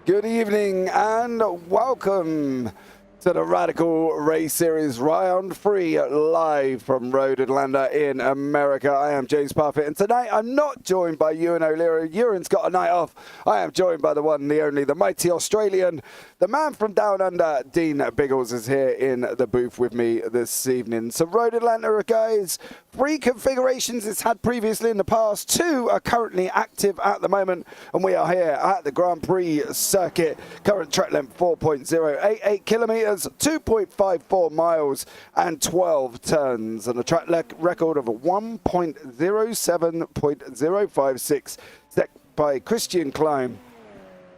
Good evening and welcome to the Radical Race Series Round 3 live from Road Atlanta in America. I am James Parfitt, and tonight I'm not joined by Ewan O'Leary. Ewan's got a night off. I am joined by the one, the only, the mighty Australian, the man from down under. Dean Biggles is here in the booth with me this evening. So Road Atlanta, guys, 3 configurations it's had previously in the past. 2 are currently active at the moment, and we are here at the Grand Prix circuit. Current track length 4.088 kilometers. 2.54 miles and 12 turns, and a track record of 1.07.056 set by Christian Klein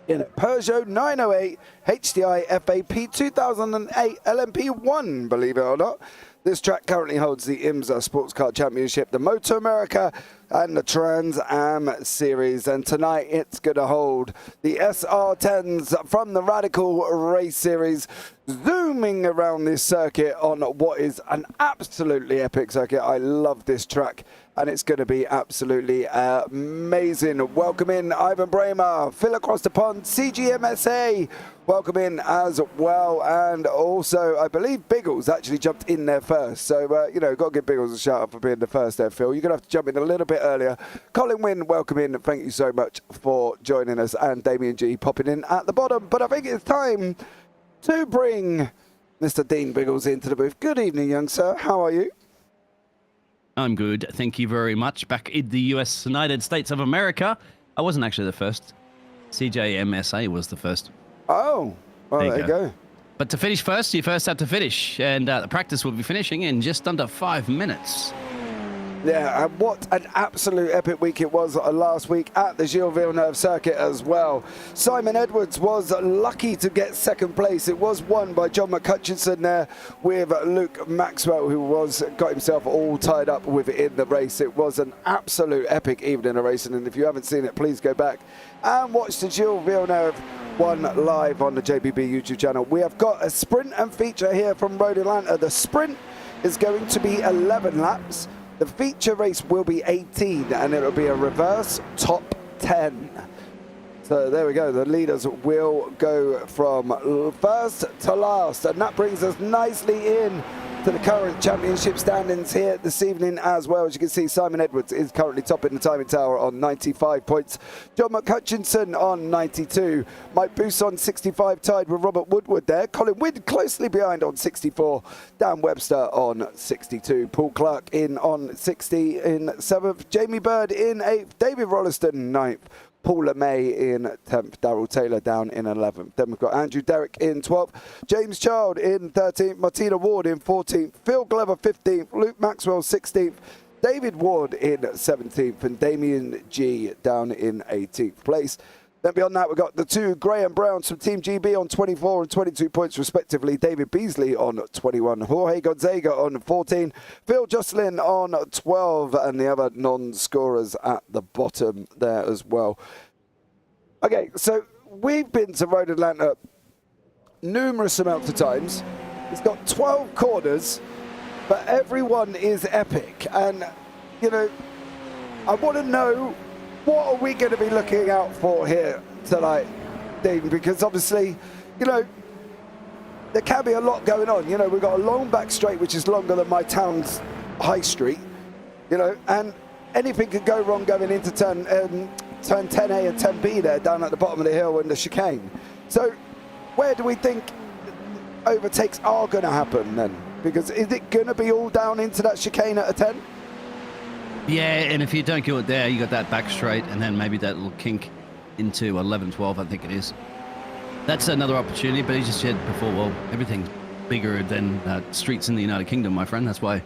in a Peugeot 908 HDI FAP 2008 LMP1, believe it or not. This track currently holds the IMSA Sports Car Championship, the Moto America, and the Trans Am Series. And tonight it's going to hold the SR10s from the Radical Race Series, zooming around this circuit on what is an absolutely epic circuit. I love this track, and it's going to be absolutely amazing. Welcome in Ivan Bramer, Phil across the pond, CGMSA. Welcome in as well, and also I believe Biggles actually jumped in there first. So, you know, got to give Biggles a shout out for being the first there, Phil. You're going to have to jump in a little bit earlier. Colin Wynn, welcome in. Thank you so much for joining us, and Damien G popping in at the bottom. But I think it's time to bring Mr. Dean Biggles into the booth. Good evening, young sir. How are you? I'm good. Thank you very much. Back in the United States of America. I wasn't actually the first. CJMSA was the first. Oh, well, there you go. But to finish first, you first have to finish. And the practice will be finishing in just under 5 minutes. Yeah, and what an absolute epic week it was last week at the Gilles Villeneuve circuit as well. Simon Edwards was lucky to get second place. It was won by John McCutcheon there with Luke Maxwell, who got himself all tied up within the race. It was an absolute epic evening of racing, and if you haven't seen it, please go back and watch the Gilles Villeneuve one live on the JPB YouTube channel. We have got a sprint and feature here from Road Atlanta. The sprint is going to be 11 laps. The feature race will be 18, and it'll be a reverse top 10. So there we go. The leaders will go from first to last, and that brings us nicely in to the current championship standings here this evening as well. As you can see, Simon Edwards is currently topping the timing tower on 95 points. John McCutcheon on 92. Mike Boos on 65, tied with Robert Woodward there. Colin Widd closely behind on 64. Dan Webster on 62. Paul Clark in on 60 in 7th. Jamie Bird in 8th. David Rolliston 9th. Paul LeMay in 10th, Darrell Taylor down in 11th. Then we've got Andrew Derrick in 12th, James Child in 13th, Martina Ward in 14th, Phil Glover 15th, Luke Maxwell 16th, David Ward in 17th, and Damien G down in 18th place. Then beyond that, we've got the 2 Graham Browns from Team GB on 24 and 22 points respectively. David Beasley on 21. Jorge Gonzaga on 14. Phil Jocelyn on 12. And the other non-scorers at the bottom there as well. Okay, so we've been to Road Atlanta numerous amounts of times. It's got 12 corners, but everyone is epic. And, you know, I want to know, what are we going to be looking out for here tonight, Dean? Because obviously, you know, there can be a lot going on. You know, we've got a long back straight, which is longer than my town's high street, you know, and anything could go wrong going into turn 10A and 10B there down at the bottom of the hill in the chicane. So where do we think overtakes are going to happen then? Because is it going to be all down into that chicane at a 10? Yeah, and if you don't go it there, you got that back straight, and then maybe that little kink into 11, 12, I think it is. That's another opportunity, but as you said before, well, everything's bigger than streets in the United Kingdom, my friend. That's why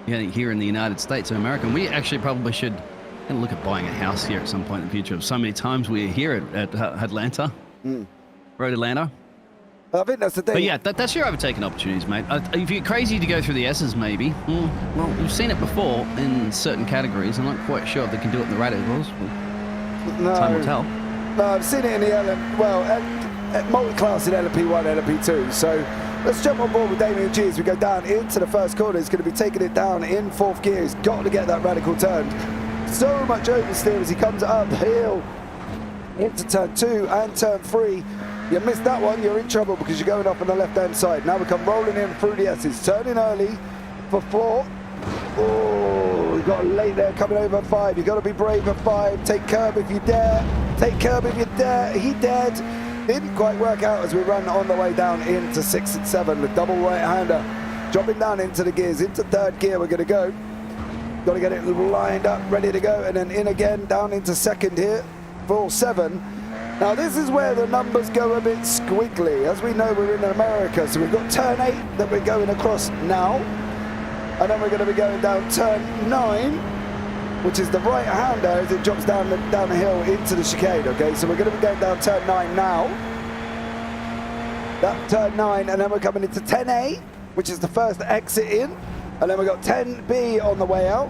you're here in the United States of America. And we actually probably should look at buying a house here at some point in the future. So many times we're here at Atlanta, Road Atlanta. I think that's the thing. But yeah, that's your overtaking opportunities, mate. If you're crazy to go through the S's, maybe. Well, we've seen it before in certain categories. I'm not quite sure if they can do it in the radicals. No, time will tell. No, I've seen it in the multi-class in LMP1, LMP2. So let's jump on board with Damien G as we go down into the first corner. He's going to be taking it down in 4th gear. He's got to get that radical turn. So much oversteer as he comes uphill. into turn 2 and turn 3. You missed that one, you're in trouble because you're going off on the left-hand side. Now we come rolling in through the S's, turning early for 4. Oh, we got late there coming over 5. You've got to be brave at 5. Take curb if you dare. Take curb if you dare. He dared. Didn't quite work out as we run on the way down into 6 and 7. The double right-hander dropping down into the gears. Into third gear we're going to go. Got to get it lined up, ready to go. And then in again, down into second here. 4-7. Now this is where the numbers go a bit squiggly. As we know, we're in America, so we've got turn 8 that we're going across now, and then we're going to be going down turn 9, which is the right hander as it drops down the hill into the chicane. Okay, so we're going to be going down turn 9 now. That turn 9, and then we're coming into 10A, which is the first exit in, and then we've got 10B on the way out.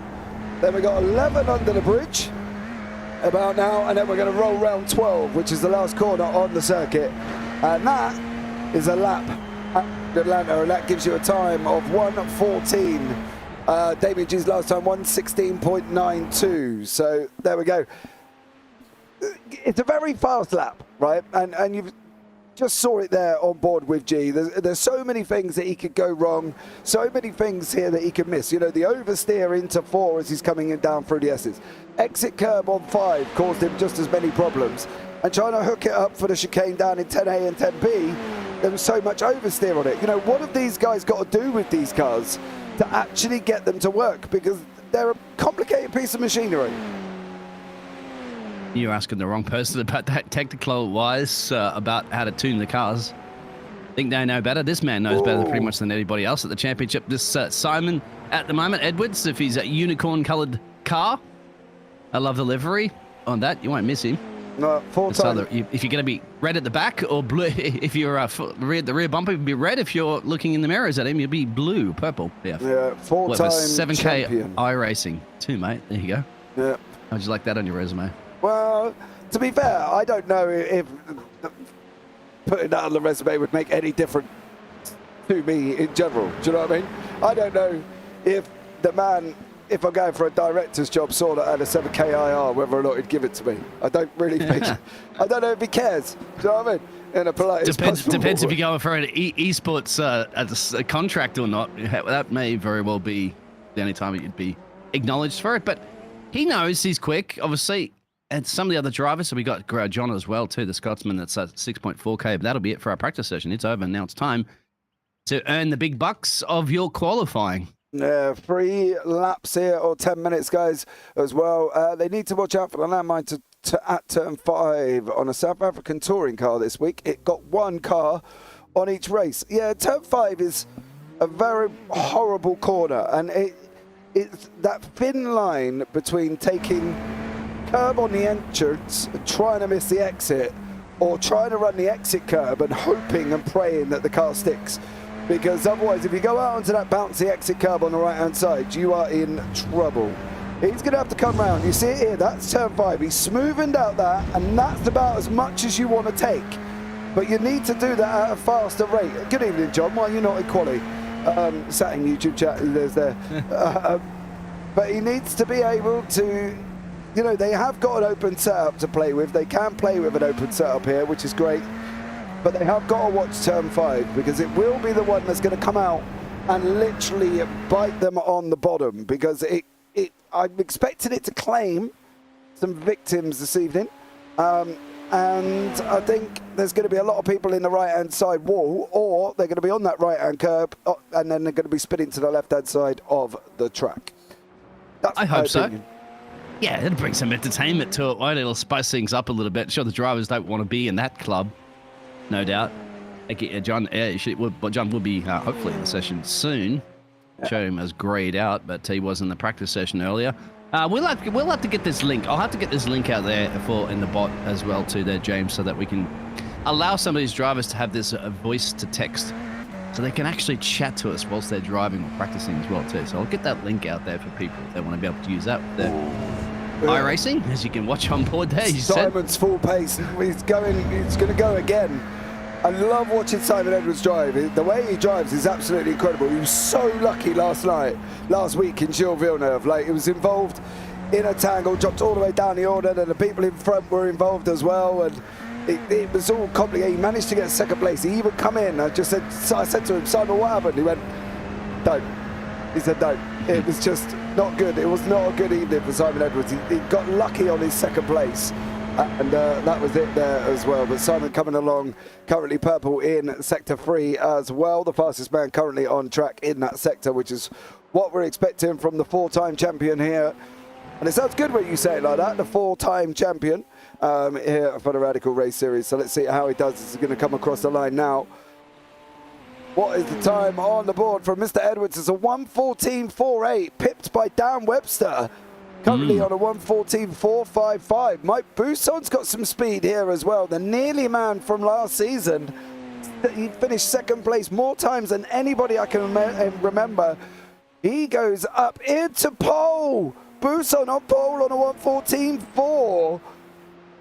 Then we've got 11 under the bridge about now, and then we're going to roll round 12, which is the last corner on the circuit, and that is a lap at Atlanta, and that gives you a time of 1:14. Damien G's last time 1:16.92. So there we go. It's a very fast lap, right? And you've just saw it there on board with G. There's so many things that he could go wrong, so many things here that he could miss. You know, the oversteer into 4 as he's coming in down through the S's. Exit curb on 5 caused him just as many problems. And trying to hook it up for the chicane down in 10A and 10B, there was so much oversteer on it. You know, what have these guys got to do with these cars to actually get them to work? Because they're a complicated piece of machinery. You're asking the wrong person about that technical-wise, about how to tune the cars. Think they know better? This man knows better pretty much than anybody else at the championship. This Simon, at the moment, Edwards, if he's a unicorn-coloured car, I love the livery on that. You won't miss him. No, if you're going to be red at the back or blue, if you're the rear bumper, you'll be red. If you're looking in the mirrors at him, you'll be blue, purple. Yeah, 4-time 7K champion. iRacing too, mate. There you go. Yeah. How'd you like that on your resume? Well, to be fair, I don't know if putting that on the resume would make any difference to me in general. Do you know what I mean? I don't know if the man, if I'm going for a director's job, saw that I had a 7K IR, whether or not he'd give it to me. I don't really think. I don't know if he cares. Do you know what I mean? In a polite. Depends if you're going for an esports as a contract or not. That may very well be the only time you'd be acknowledged for it. But he knows he's quick, obviously. And some of the other drivers, so we got John as well too, the Scotsman that's at 6.4K, but that'll be it for our practice session. It's over, now it's time to earn the big bucks of your qualifying. 3 laps here, or 10 minutes, guys, as well. They need to watch out for the landmine at turn 5 on a South African touring car this week. It got 1 car on each race. Yeah, turn 5 is a very horrible corner, and it's that thin line between taking curb on the entrance, trying to miss the exit, or trying to run the exit curb and hoping and praying that the car sticks. Because otherwise, if you go out onto that bouncy exit curb on the right-hand side, you are in trouble. He's going to have to come round. You see it here, that's turn 5. He's smoothened out that, and that's about as much as you want to take. But you need to do that at a faster rate. Good evening, John. Why are you not in quali? Sat in YouTube chat, there's there. But he needs to be able to, you know, they have got an open setup to play with. They can play with an open setup here, which is great. But they have got to watch turn 5, because it will be the one that's going to come out and literally bite them on the bottom, because I'm expecting it to claim some victims this evening. And I think there's going to be a lot of people in the right-hand side wall, or they're going to be on that right-hand curb, and then they're going to be spinning to the left-hand side of the track. That's I hope so. opinion. Yeah, it'll bring some entertainment to it, won't it? It'll spice things up a little bit. Sure, the drivers don't want to be in that club, no doubt. John, John will be hopefully in the session soon. Yeah. Show him as grayed out, but he was in the practice session earlier. We'll have to get this link. I'll have to get this link out there in the bot as well too there, James, so that we can allow some of these drivers to have this voice to text, so they can actually chat to us whilst they're driving or practicing as well too. So I'll get that link out there for people if they want to be able to use that with their iRacing, as you can watch on board there. Simon's full pace. He's going to go again. I love watching Simon Edwards drive. The way he drives is absolutely incredible. He was so lucky last week in Gilles Villeneuve. Like, he was involved in a tangle, dropped all the way down the order, and the people in front were involved as well, and it was all complicated. He managed to get second place. He even come in. I said to him, Simon, what happened? He went, don't. He said, don't. It was just not good. It was not a good evening for Simon Edwards. He got lucky on his second place. And that was it there as well. But Simon coming along, currently purple in sector 3 as well. The fastest man currently on track in that sector, which is what we're expecting from the 4-time champion here. And it sounds good when you say it like that, the 4-time champion here for the Radical Race Series. So let's see how he does. This is going to come across the line now. What is the time on the board from Mr. Edwards? It's a 1:14.48, pipped by Dan Webster. Currently on a 1:14.455. Mike Buson's got some speed here as well. The nearly man from last season. He finished second place more times than anybody I can remember. He goes up into pole. Buson on pole on a 1:14.4.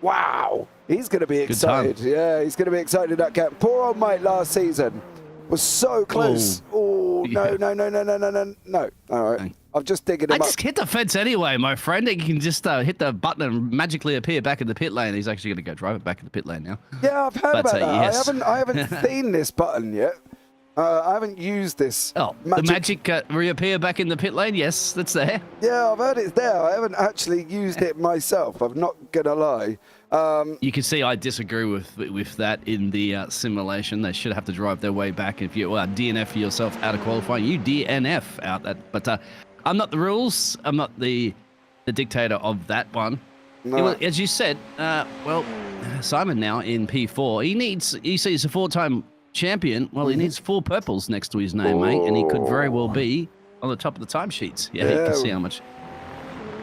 Wow. He's going to be excited. Yeah, he's going to be excited in that camp. Poor old Mike last season was so close. Oh, no. All right. I'm just digging him up. Just hit the fence anyway, my friend. You can just hit the button and magically appear back in the pit lane. He's actually going to go drive it back in the pit lane now. Yeah, I've heard about that. Yes. I haven't seen this button yet. I haven't used this. Oh, the magic reappear back in the pit lane? Yes, that's there. Yeah, I've heard it's there. I haven't actually used it myself. I'm not going to lie. You can see I disagree with that in the simulation. They should have to drive their way back. If you DNF yourself out of qualifying, you DNF out that. But I'm not the rules. I'm not the dictator of that one. No. As you said, Simon now in P4. He sees a 4-time champion. Well, he needs 4 purples next to his name, mate, and he could very well be on the top of the timesheets. Yeah, you can see how much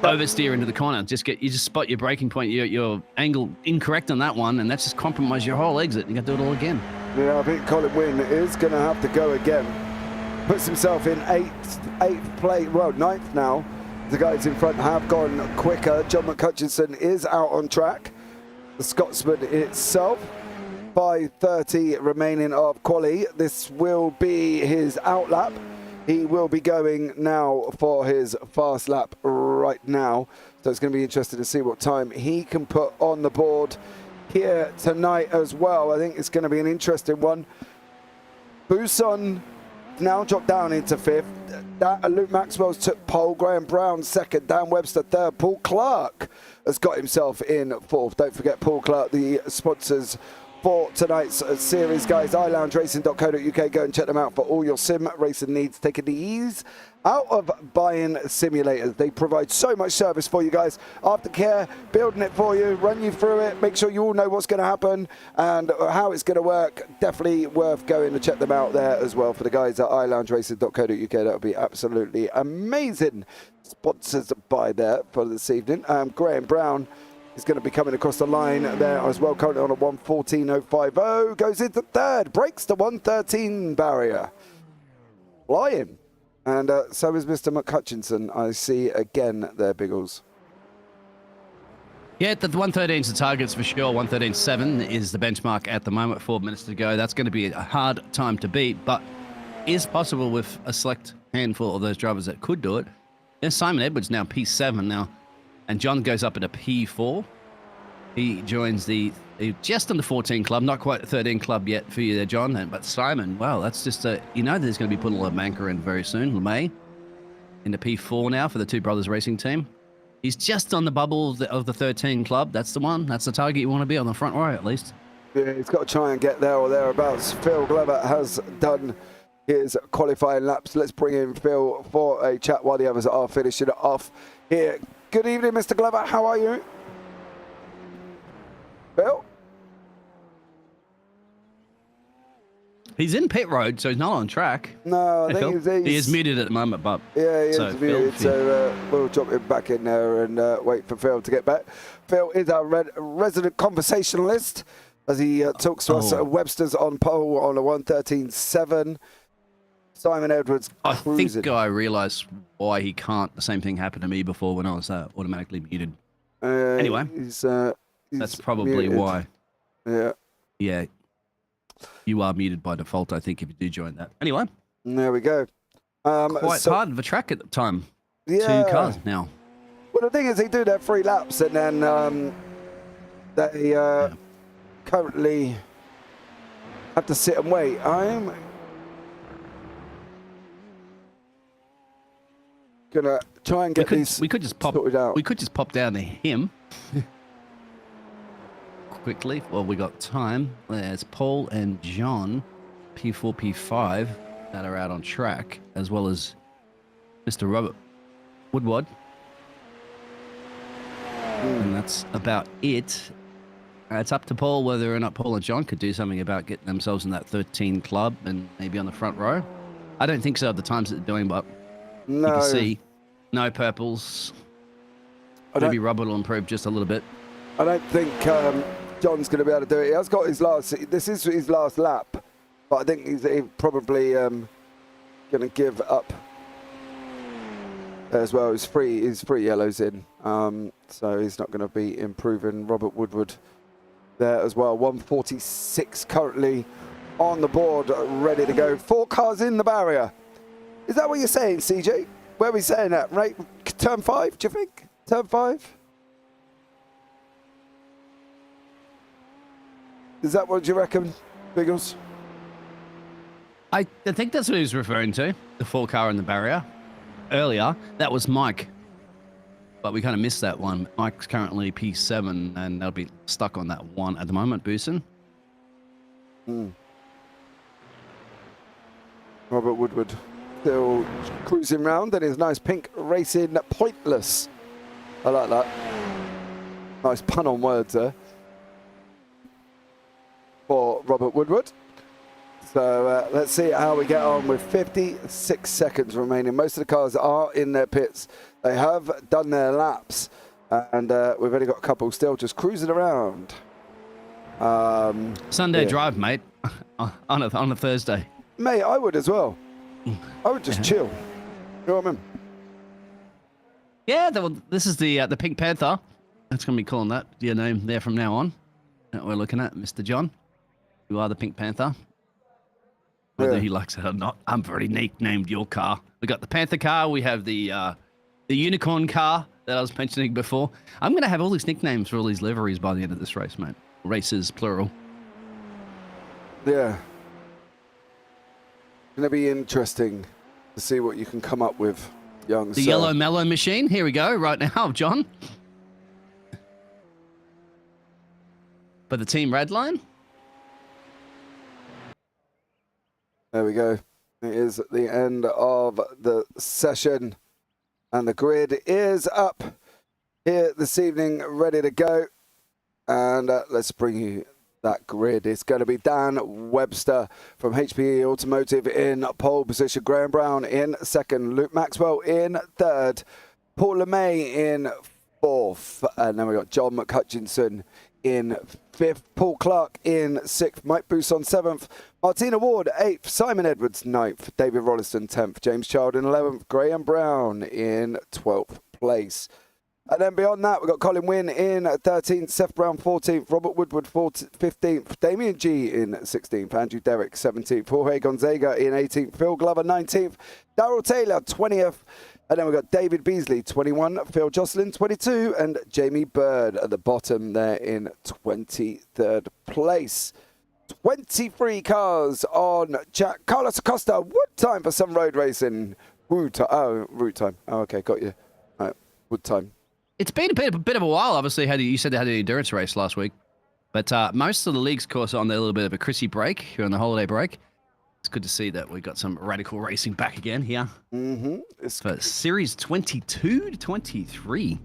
oversteer into the corner. You just spot your braking point, your angle incorrect on that one, and that's just compromise your whole exit. You got to do it all again. Yeah, I think Colin Wynn is going to have to go again. Puts himself in 8th place, well, 9th now. The guys in front have gone quicker. John McCutcheon is out on track. The Scotsman itself, 5:30 remaining of quali. This will be his out lap. He will be going now for his fast lap right now. So it's going to be interesting to see what time he can put on the board here tonight as well. I think it's going to be an interesting one. Buson now dropped down into 5th. Luke Maxwell's took pole. Graham Brown 2nd. Dan Webster 3rd. Paul Clark has got himself in 4th. Don't forget Paul Clark, the sponsors for tonight's series, guys. iLoungeRacing.co.uk. Go and check them out for all your sim racing needs. Taking the ease out of buying simulators. They provide so much service for you guys. Aftercare, building it for you, run you through it, make sure you all know what's going to happen and how it's going to work. Definitely worth going to check them out there as well for the guys at iLoungeRacing.co.uk. That would be absolutely amazing. Sponsors by there for this evening. Graham Brown is going to be coming across the line there as well, currently on a 1:14.050, goes into 3rd, breaks the 1:13 barrier. Flying. And so is Mr. McCutcheon, I see again there, Biggles. Yeah, the 1:13 is the targets for sure. 1:13.7 is the benchmark at the moment, 4 minutes to go. That's going to be a hard time to beat, but is possible with a select handful of those drivers that could do it. There's Simon Edwards now, P7 now. And John goes up at a P4. He joins the just under 14 club, not quite the 13 club yet for you there, John. But Simon, well, that's just there's going to be putting a lot of banker in very soon. LeMay into P4 now for the Two Brothers Racing team. He's just on the bubble of the 13 club. That's the one. That's the target you want to be on the front row at least. Yeah, he's got to try and get there or thereabouts. Phil Glover has done his qualifying laps. Let's bring in Phil for a chat while the others are finishing it off here. Good evening, Mr. Glover. How are you? Phil? He's in pit road, so he's not on track. No, I think he is muted at the moment, but yeah, he is muted. So we'll drop him back in there and wait for Phil to get back. Phil is our resident conversationalist as he talks to us. Webster's on pole on a 1:13.7. Simon Edwards cruising. I think I realised why he can't. The same thing happened to me before when I was automatically muted. Anyway, he's that's probably muted. Why. Yeah. Yeah. You are muted by default, I think, if you do join that. Anyway. There we go. Quite hard of a track at the time. Yeah. 2 cars now. But the thing is, they do their 3 laps, and then they currently have to sit and wait. I'm gonna try and get these. We could just pop. sorted out. We could just pop down to him quickly. Well, we got time. There's Paul and John, P4, P5, that are out on track, as well as Mr. Robert Woodward. And that's about it. It's up to Paul whether or not Paul and John could do something about getting themselves in that 13 club and maybe on the front row. I don't think so at the times that they're doing, but No, you can see no purples. Maybe Robert will improve just a little bit. I don't think John's going to be able to do it. He has got his last. This is his last lap, but I think he's probably going to give up as well. He's three yellows in, so he's not going to be improving. Robert Woodward there as well. 146 currently on the board, ready to go. 4 cars in the barrier. Is that what you're saying, CJ? Where are we saying that? Right, turn 5, do you think? Turn 5? Is that what you reckon, Biggles? I think that's what he was referring to, the 4 car in the barrier. Earlier, that was Mike, but we kind of missed that one. Mike's currently P7, and they'll be stuck on that one at the moment, Boosin. Robert Woodward still cruising round in his nice pink racing pointless. I like that. Nice pun on words there for Robert Woodward. So let's see how we get on with 56 seconds remaining. Most of the cars are in their pits. They have done their laps, and we've only got a couple still just cruising around. Sunday drive, mate, on a Thursday. Mate, I would as well. I would just chill. You know what I mean? Yeah, this is the Pink Panther. That's going to be calling that your name there from now on. That we're looking at, Mr. John. You are the Pink Panther. Whether he likes it or not, I've already nicknamed your car. We got the Panther car. We have the Unicorn car that I was mentioning before. I'm going to have all these nicknames for all these liveries by the end of this race, mate. Races, plural. Yeah. Going to be interesting to see what you can come up with, young The sir. yellow mellow machine. Here we go, right now, John. But the team red line. There we go. It is the end of the session, and the grid is up here this evening, ready to go. And let's bring you that grid. It's going to be Dan Webster from HPE Automotive in pole position, Graham Brown in second, Luke Maxwell in third, Paul LeMay in fourth, and then we got John McHutchinson in fifth, Paul Clark in sixth, Mike Bousson seventh, Martina Ward eighth, Simon Edwards ninth, David Rolliston 10th, James Child in 11th, Graham Brown in 12th place. And then beyond that, we've got Colin Wynn in 13th, Seth Brown 14th, Robert Woodward 15th, Damien G in 16th, Andrew Derrick 17th, Jorge Gonzaga in 18th, Phil Glover 19th, Darrell Taylor 20th, and then we've got David Beasley 21, Phil Jocelyn 22, and Jamie Bird at the bottom there in 23rd place. 23 cars on Jack Carlos Acosta. Wood time for some road racing. Route time. Oh, okay, got you. All right, wood time. It's been a bit of a while. Obviously, you said they had an endurance race last week, but most of the leagues, of course, are on their little bit of a Chrissy break here on the holiday break. It's good to see that we got some radical racing back again here. It's for series 22 to 23.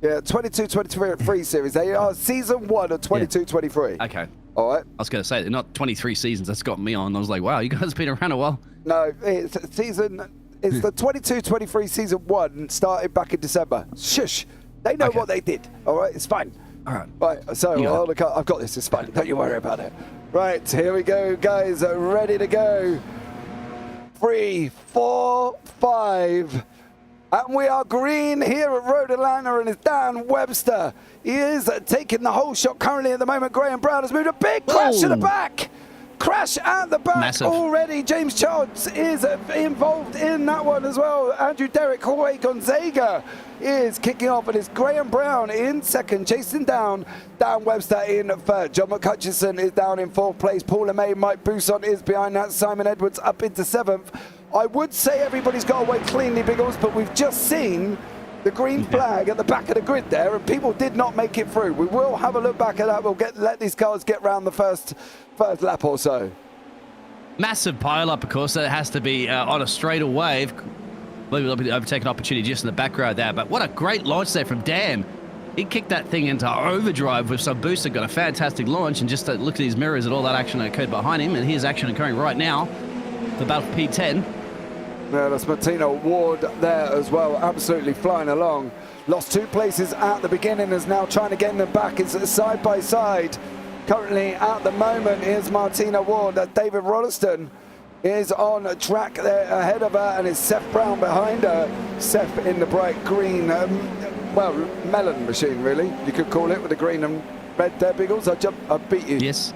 Yeah, 22-23 series. They are season 1 of 22-23. Okay. All right. I was going to say, they're not 23 seasons. That's got me on. I was like, wow, you guys have been around a while. No, it's the 22-23 season 1 started back in December. Shush. They know what they did. All right, it's fine. All right. Right, so I've got this. It's fine. Don't you worry about it. Right, here we go, guys. Ready to go. 3, 4, 5. And we are green here at Road Atlanta, and it's Dan Webster. He is taking the whole shot currently at the moment. Graham Brown has moved a big crash to the back. crash at the back Massive. already. James Charles is involved in that one as well. Andrew Derrick Jorge Gonzaga is kicking off, and it's Graham Brown in second, chasing down Dan Webster in third. John McCutcheon is down in fourth place. Paul LeMay, Mike Buson is behind that. Simon Edwards up into seventh. I would say everybody's got away cleanly, Biggles, but we've just seen the green flag at the back of the grid there, and people did not make it through. We will have a look back at that. We'll let these cars get round the first lap or so. Massive pile-up, of course. That has to be on a straightaway. Maybe they'll be overtaking opportunity just in the back row there. But what a great launch there from Dan. He kicked that thing into overdrive with some booster, got a fantastic launch, and just look at his mirrors at all that action that occurred behind him. And here's action occurring right now for battle for P10. Yeah, that's Martina Ward there as well, absolutely flying along. Lost 2 places at the beginning, is now trying to get in the back. It's side by side. Currently at the moment is Martina Ward. David Rolleston is on track there ahead of her, and it's Seth Brown behind her. Seth in the bright green, well, melon machine really, you could call it, with the green and red there, Biggles. I beat you. Yes.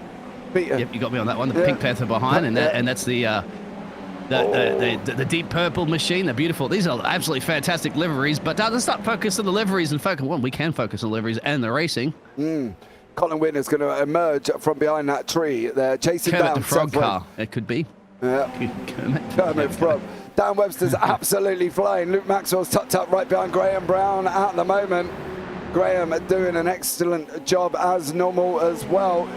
Beat you. Yep, you got me on that one. The Pink Panther behind, and that's the deep purple machine. They're beautiful. These are absolutely fantastic liveries, but let's not focus on the liveries and focus. Well, we can focus on the liveries and the racing. Colin Wynn is going to emerge from behind that tree. They're chasing Kermit down the Frog car. It could be. Yeah. Kermit Frog. Dan Webster's absolutely flying. Luke Maxwell's tucked up right behind Graham Brown at the moment. Graham doing an excellent job as normal as well.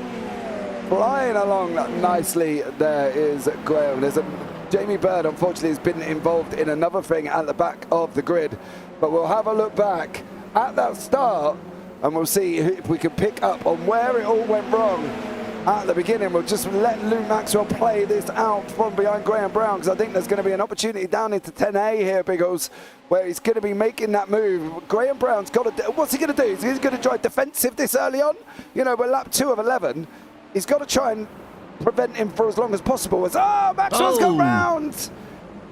Flying along nicely there is Graham. There's Jamie Bird, unfortunately, has been involved in another thing at the back of the grid. But we'll have a look back at that start, and we'll see if we can pick up on where it all went wrong at the beginning. We'll just let Luke Maxwell play this out from behind Graham Brown, because I think there's going to be an opportunity down into 10A here, Biggles, where he's going to be making that move. Graham Brown's got to, what's he going to do? He's going to try defensive this early on? You know, we're lap 2 of 11. He's got to try and prevent him for as long as possible. Maxwell's gone round.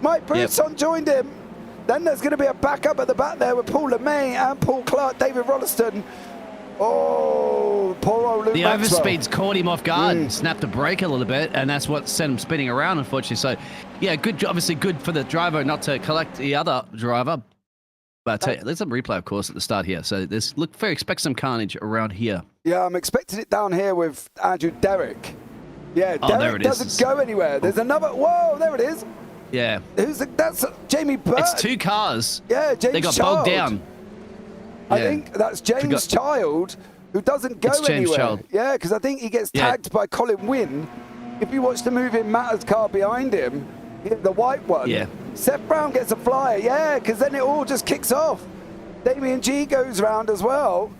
Mike Bruson joined him. Then there's going to be a backup at the back there with Paul LeMay and Paul Clark, David Rolleston. Oh, poor old Luke Maxwell. The overspeeds caught him off guard, snapped a brake a little bit, and that's what sent him spinning around, unfortunately. So, yeah, good. Obviously good for the driver not to collect the other driver. But there's a replay, of course, at the start here. So expect some carnage around here. Yeah, I'm expecting it down here with Andrew Derrick. Yeah, Derrick doesn't go anywhere. There's another. Whoa, there it is. Yeah. That's Jamie Bird. It's 2 cars. Yeah, James They got Child. bogged down. I think that's James Child, who doesn't go anywhere. Child. Yeah, because I think he gets tagged by Colin Wynn. If you watch the moving Matter's car behind him, the white one, Seth Brown gets a flyer. Yeah, because then it all just kicks off. Damien G goes round as well.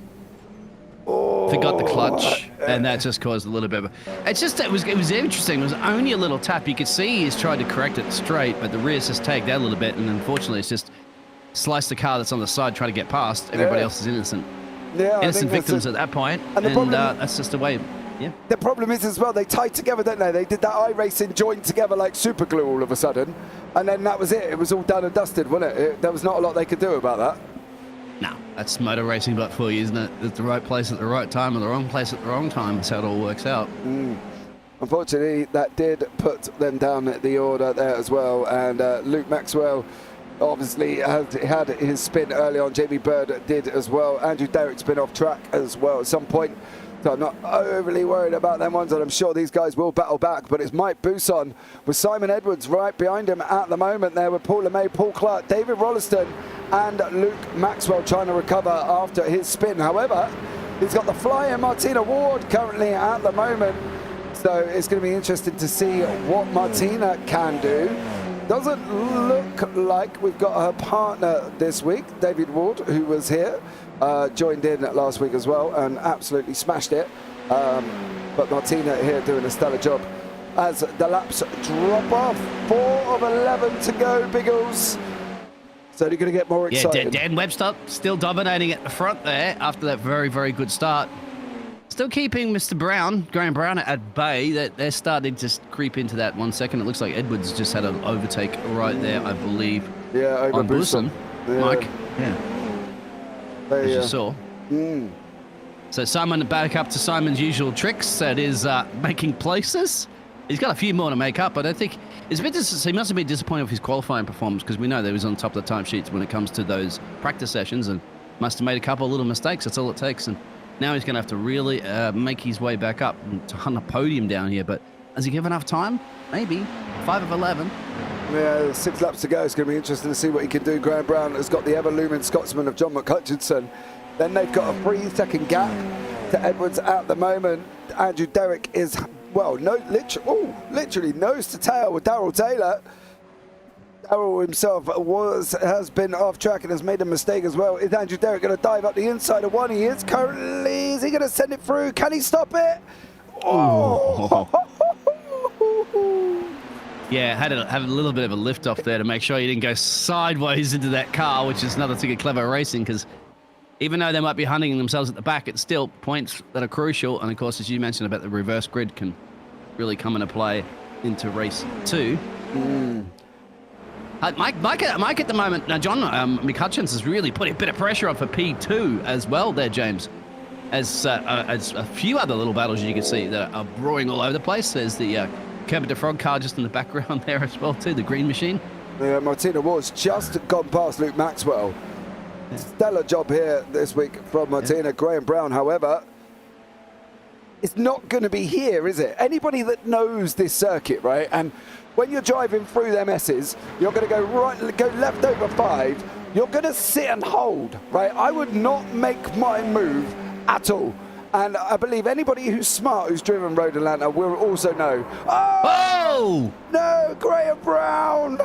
Oh, forgot the clutch, and that just caused a little bit of it's just, it was interesting. It was only a little tap. You could see he's tried to correct it straight, but the rear's just tagged out a little bit, and unfortunately it's just sliced the car that's on the side trying to get past. Everybody else is innocent. Yeah, innocent victims at that point, and that's just the way. Yeah. The problem is as well, they tied together, don't they? They did that iRacing joint together like super glue all of a sudden, and then that was it. It was all done and dusted, wasn't it? There was not a lot they could do about that. No, that's motor racing but for you, isn't it? It's the right place at the right time, or the wrong place at the wrong time. That's how it all works out. Unfortunately, that did put them down at the order there as well, and Luke Maxwell obviously had his spin early on. Jamie Bird did as well. Andrew Derrick's been off track as well at some point. So I'm not overly worried about them ones, and I'm sure these guys will battle back. But it's Mike Buson with Simon Edwards right behind him at the moment there with Paul LeMay, Paul Clark, David Rolleston and Luke Maxwell trying to recover after his spin. However, he's got the flyer Martina Ward currently at the moment. So it's going to be interesting to see what Martina can do. Doesn't look like we've got her partner this week, David Ward, who was here. Joined in last week as well and absolutely smashed it. But Martina here doing a stellar job as the laps drop off. 4 of 11 to go, Biggles. So you're going to get more excited. Yeah, Dan Webster still dominating at the front there after that very, very good start. Still keeping Mr. Brown, Graham Brown, at bay. They're starting to just creep into that 1 second. It looks like Edwards just had an overtake right there, I believe. Yeah, over on Buson. Mike. Yeah. As you saw. So Simon back up to Simon's usual tricks. That is making places. He's got a few more to make up, but I think it's a bit he must have been disappointed with his qualifying performance because we know that he was on top of the timesheets when it comes to those practice sessions and must have made a couple of little mistakes. That's all it takes. And now he's going to have to really make his way back up and to hunt a podium down here. But has he given enough time? Maybe. 5 of 11. Yeah, 6 laps to go. It's going to be interesting to see what he can do. Graham Brown has got the ever-looming Scotsman of John McCutcheon. Then they've got a 3-second gap to Edwards at the moment. Andrew Derrick is, well, literally nose to tail with Darrell Taylor. Darrell himself has been off track and has made a mistake as well. Is Andrew Derrick going to dive up the inside of one? He is currently. Is he going to send it through? Can he stop it? Oh! Yeah, had a little bit of a lift off there to make sure he didn't go sideways into that car, which is another thing of clever racing, because even though they might be hunting themselves at the back, it's still points that are crucial. And of course, as you mentioned about the reverse grid can really come into play into race 2. Mike at the moment, now John McCutcheon has really put a bit of pressure on for P2 as well there, James. As a few other little battles you can see that are brewing all over the place. There's the Kermit the Frog car just in the background there as well too, the green machine. Yeah, Martina Ward's just gone past Luke Maxwell. Yeah. Stellar job here this week from Martina. Graham Brown, however, it's not going to be here, is it? Anybody that knows this circuit, right? And when you're driving through them S's, you're going to go left over 5. You're going to sit and hold, right? I would not make my move at all. And I believe anybody who's smart, who's driven Road Atlanta, will also know. Oh! No, Graham Brown!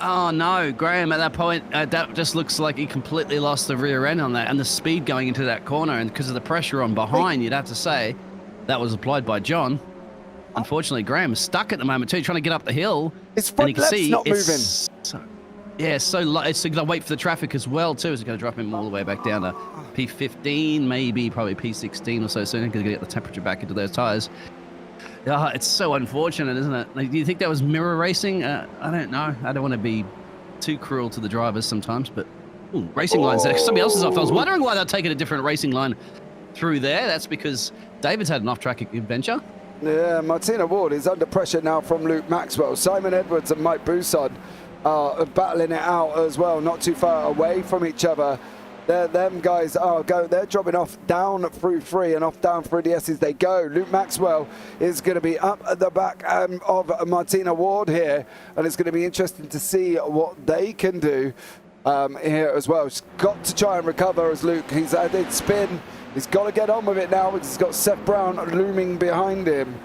Oh, no. Graham, at that point, that just looks like he completely lost the rear end on that and the speed going into that corner. And because of the pressure on behind, you'd have to say that was applied by John. Unfortunately, Graham is stuck at the moment, too, trying to get up the hill. His front left's not moving. It's going to wait for the traffic as well, too. It's going to drop him all the way back down to P15, maybe probably P16 or so soon. Going to get the temperature back into those tyres. It's so unfortunate, isn't it? Like, do you think that was mirror racing? I don't know. I don't want to be too cruel to the drivers sometimes, but racing lines there. Somebody else is off. I was wondering why they're taking a different racing line through there. That's because David's had an off-track adventure. Yeah, Martina Ward is under pressure now from Luke Maxwell. Simon Edwards and Mike Broussard are battling it out as well, not too far away from each other. Them guys they're dropping off down through 3 and off down through the S's they go. Luke Maxwell is going to be up at the back of Martina Ward here, and it's going to be interesting to see what they can do here as well. He's got to try and recover as Luke. He's added spin. He's got to get on with it now because he's got Seth Brown looming behind him.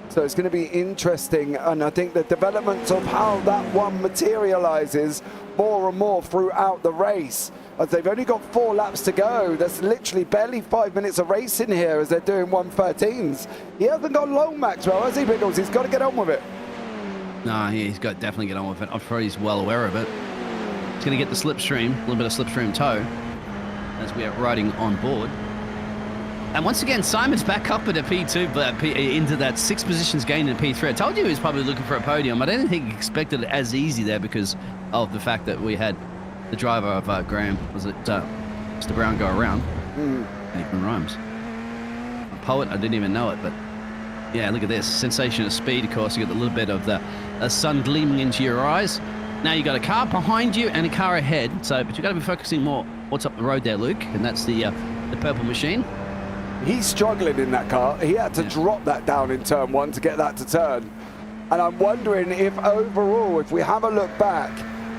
So it's going to be interesting, and I think the developments of how that one materializes more and more throughout the race, as they've only got 4 laps to go. There's literally barely 5 minutes of racing here as they're doing 1:13s. He hasn't got long, Maxwell, has he, Biggles? He's got to get on with it. No, he's got to definitely get on with it. I'm sure he's well aware of it. He's going to get the slipstream, a little bit of slipstream tow as we are riding on board. And once again, Simon's back up at a P2, but into that 6 positions gained in P3. I told you he was probably looking for a podium. I didn't think he expected it as easy there because of the fact that we had the driver of Graham, was it Mr. Brown, go around. And even rhymes. A poet, I didn't even know it, but yeah, look at this. Sensation of speed, of course. You got a little bit of the sun gleaming into your eyes. Now you got a car behind you and a car ahead, but you've got to be focusing more what's up the road there, Luke, and that's the purple machine. He's struggling in that car. He had to drop that down in turn 1 to get that to turn. And I'm wondering if overall, if we have a look back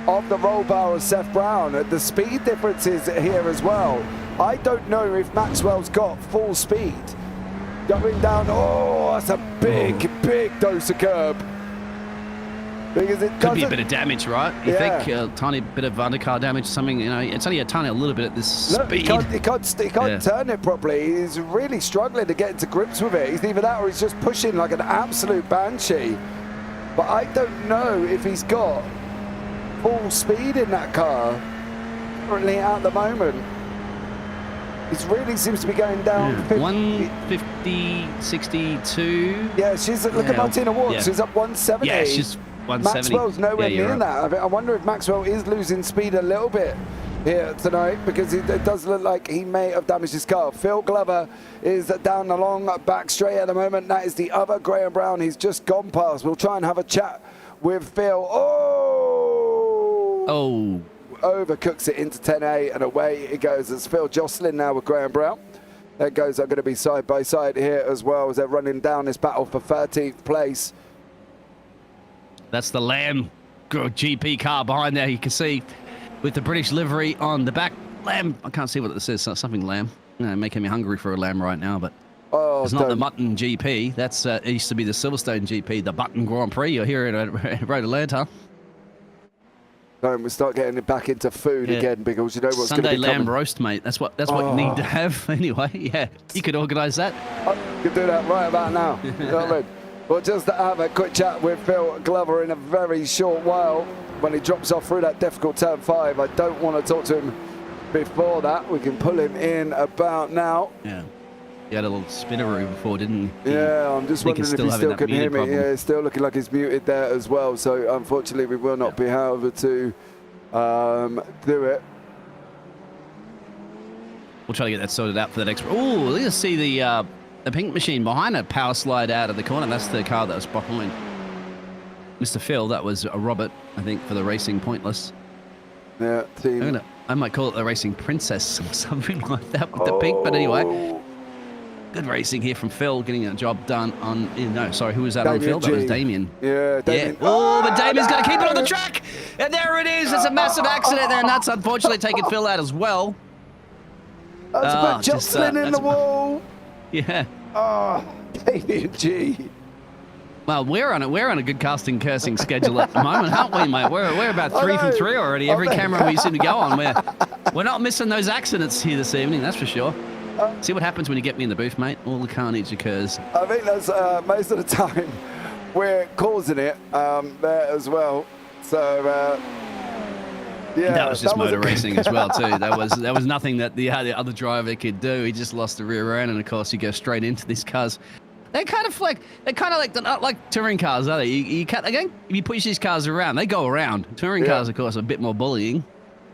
of the roll bar of Seth Brown, the speed differences here as well. I don't know if Maxwell's got full speed. Going down, that's a big dose of curb. Because it could be a bit of damage, right? You think a tiny bit of undercar damage, something, it's only a little bit at this speed. He can't turn it properly. He's really struggling to get into grips with it. He's either that or he's just pushing like an absolute banshee. But I don't know if he's got full speed in that car currently at the moment. It really seems to be going down. 150, 62. Yeah, look at Martina Ward. Yeah. She's up 170. Yeah, she's 170. Maxwell's nowhere near that. I wonder if Maxwell is losing speed a little bit here tonight because it does look like he may have damaged his car. Phil Glover is down the long back straight at the moment. That is the other Graham Brown. He's just gone past. We'll try and have a chat with Phil. Oh! Overcooks it into 10A and away it goes. It's Phil jostling now with Graham Brown. There goes, are going to be side by side here as well as they're running down this battle for 13th place. That's the Lamb GP car behind there. You can see with the British livery on the back. Lamb, I can't see what this is. Something Lamb. Making me hungry for a lamb right now, but it's not the Mutton GP. That's it used to be the Silverstone GP, the Button Grand Prix. You're here in Road Atlanta. We start getting it back into food again because you know what's going to be Sunday lamb coming. roast, mate. That's what you need to have anyway. Yeah, you could organise that. I could do that right about now. You know what I mean? Well, just to have a quick chat with Phil Glover in a very short while when he drops off through that difficult turn 5. I don't want to talk to him before that. We can pull him in about now. Yeah. He had a little spinneroo before, didn't he? Yeah, I'm just wondering if he still can hear me. Problem. Yeah, it's still looking like he's muted there as well. So unfortunately, we will not be able to do it. We'll try to get that sorted out for the next. Oh, let's see the pink machine behind it power slide out of the corner. That's the car that was behind Mr. Phil. That was a Robert, I think, for the Racing Pointless. Yeah, team. I might call it the Racing Princess or something like that with the pink. But anyway. Good racing here from Phil, getting a job done on... No, sorry, who was that on Phil? That was Damien. Yeah, Damien. Yeah. Oh, but Damien's going to keep it on the track. And there it is. It's a massive accident there, and that's unfortunately taking Phil out as well. That's a bit jostling in the wall. Yeah. Oh, Damien G. Well, we're on a good casting cursing schedule at the moment, aren't we, mate? We're about 3 from 3 already. Every camera we seem to go on, we're not missing those accidents here this evening, that's for sure. See what happens when you get me in the booth, mate? All the carnage occurs. I think that's most of the time we're causing it there as well. So, yeah. That was just motor racing as well, too. That was nothing that the other driver could do. He just lost the rear end, and of course, you go straight into these cars. They're kind of like not like touring cars, are they? If you push these cars around, they go around. Touring cars, of course, are a bit more bullying.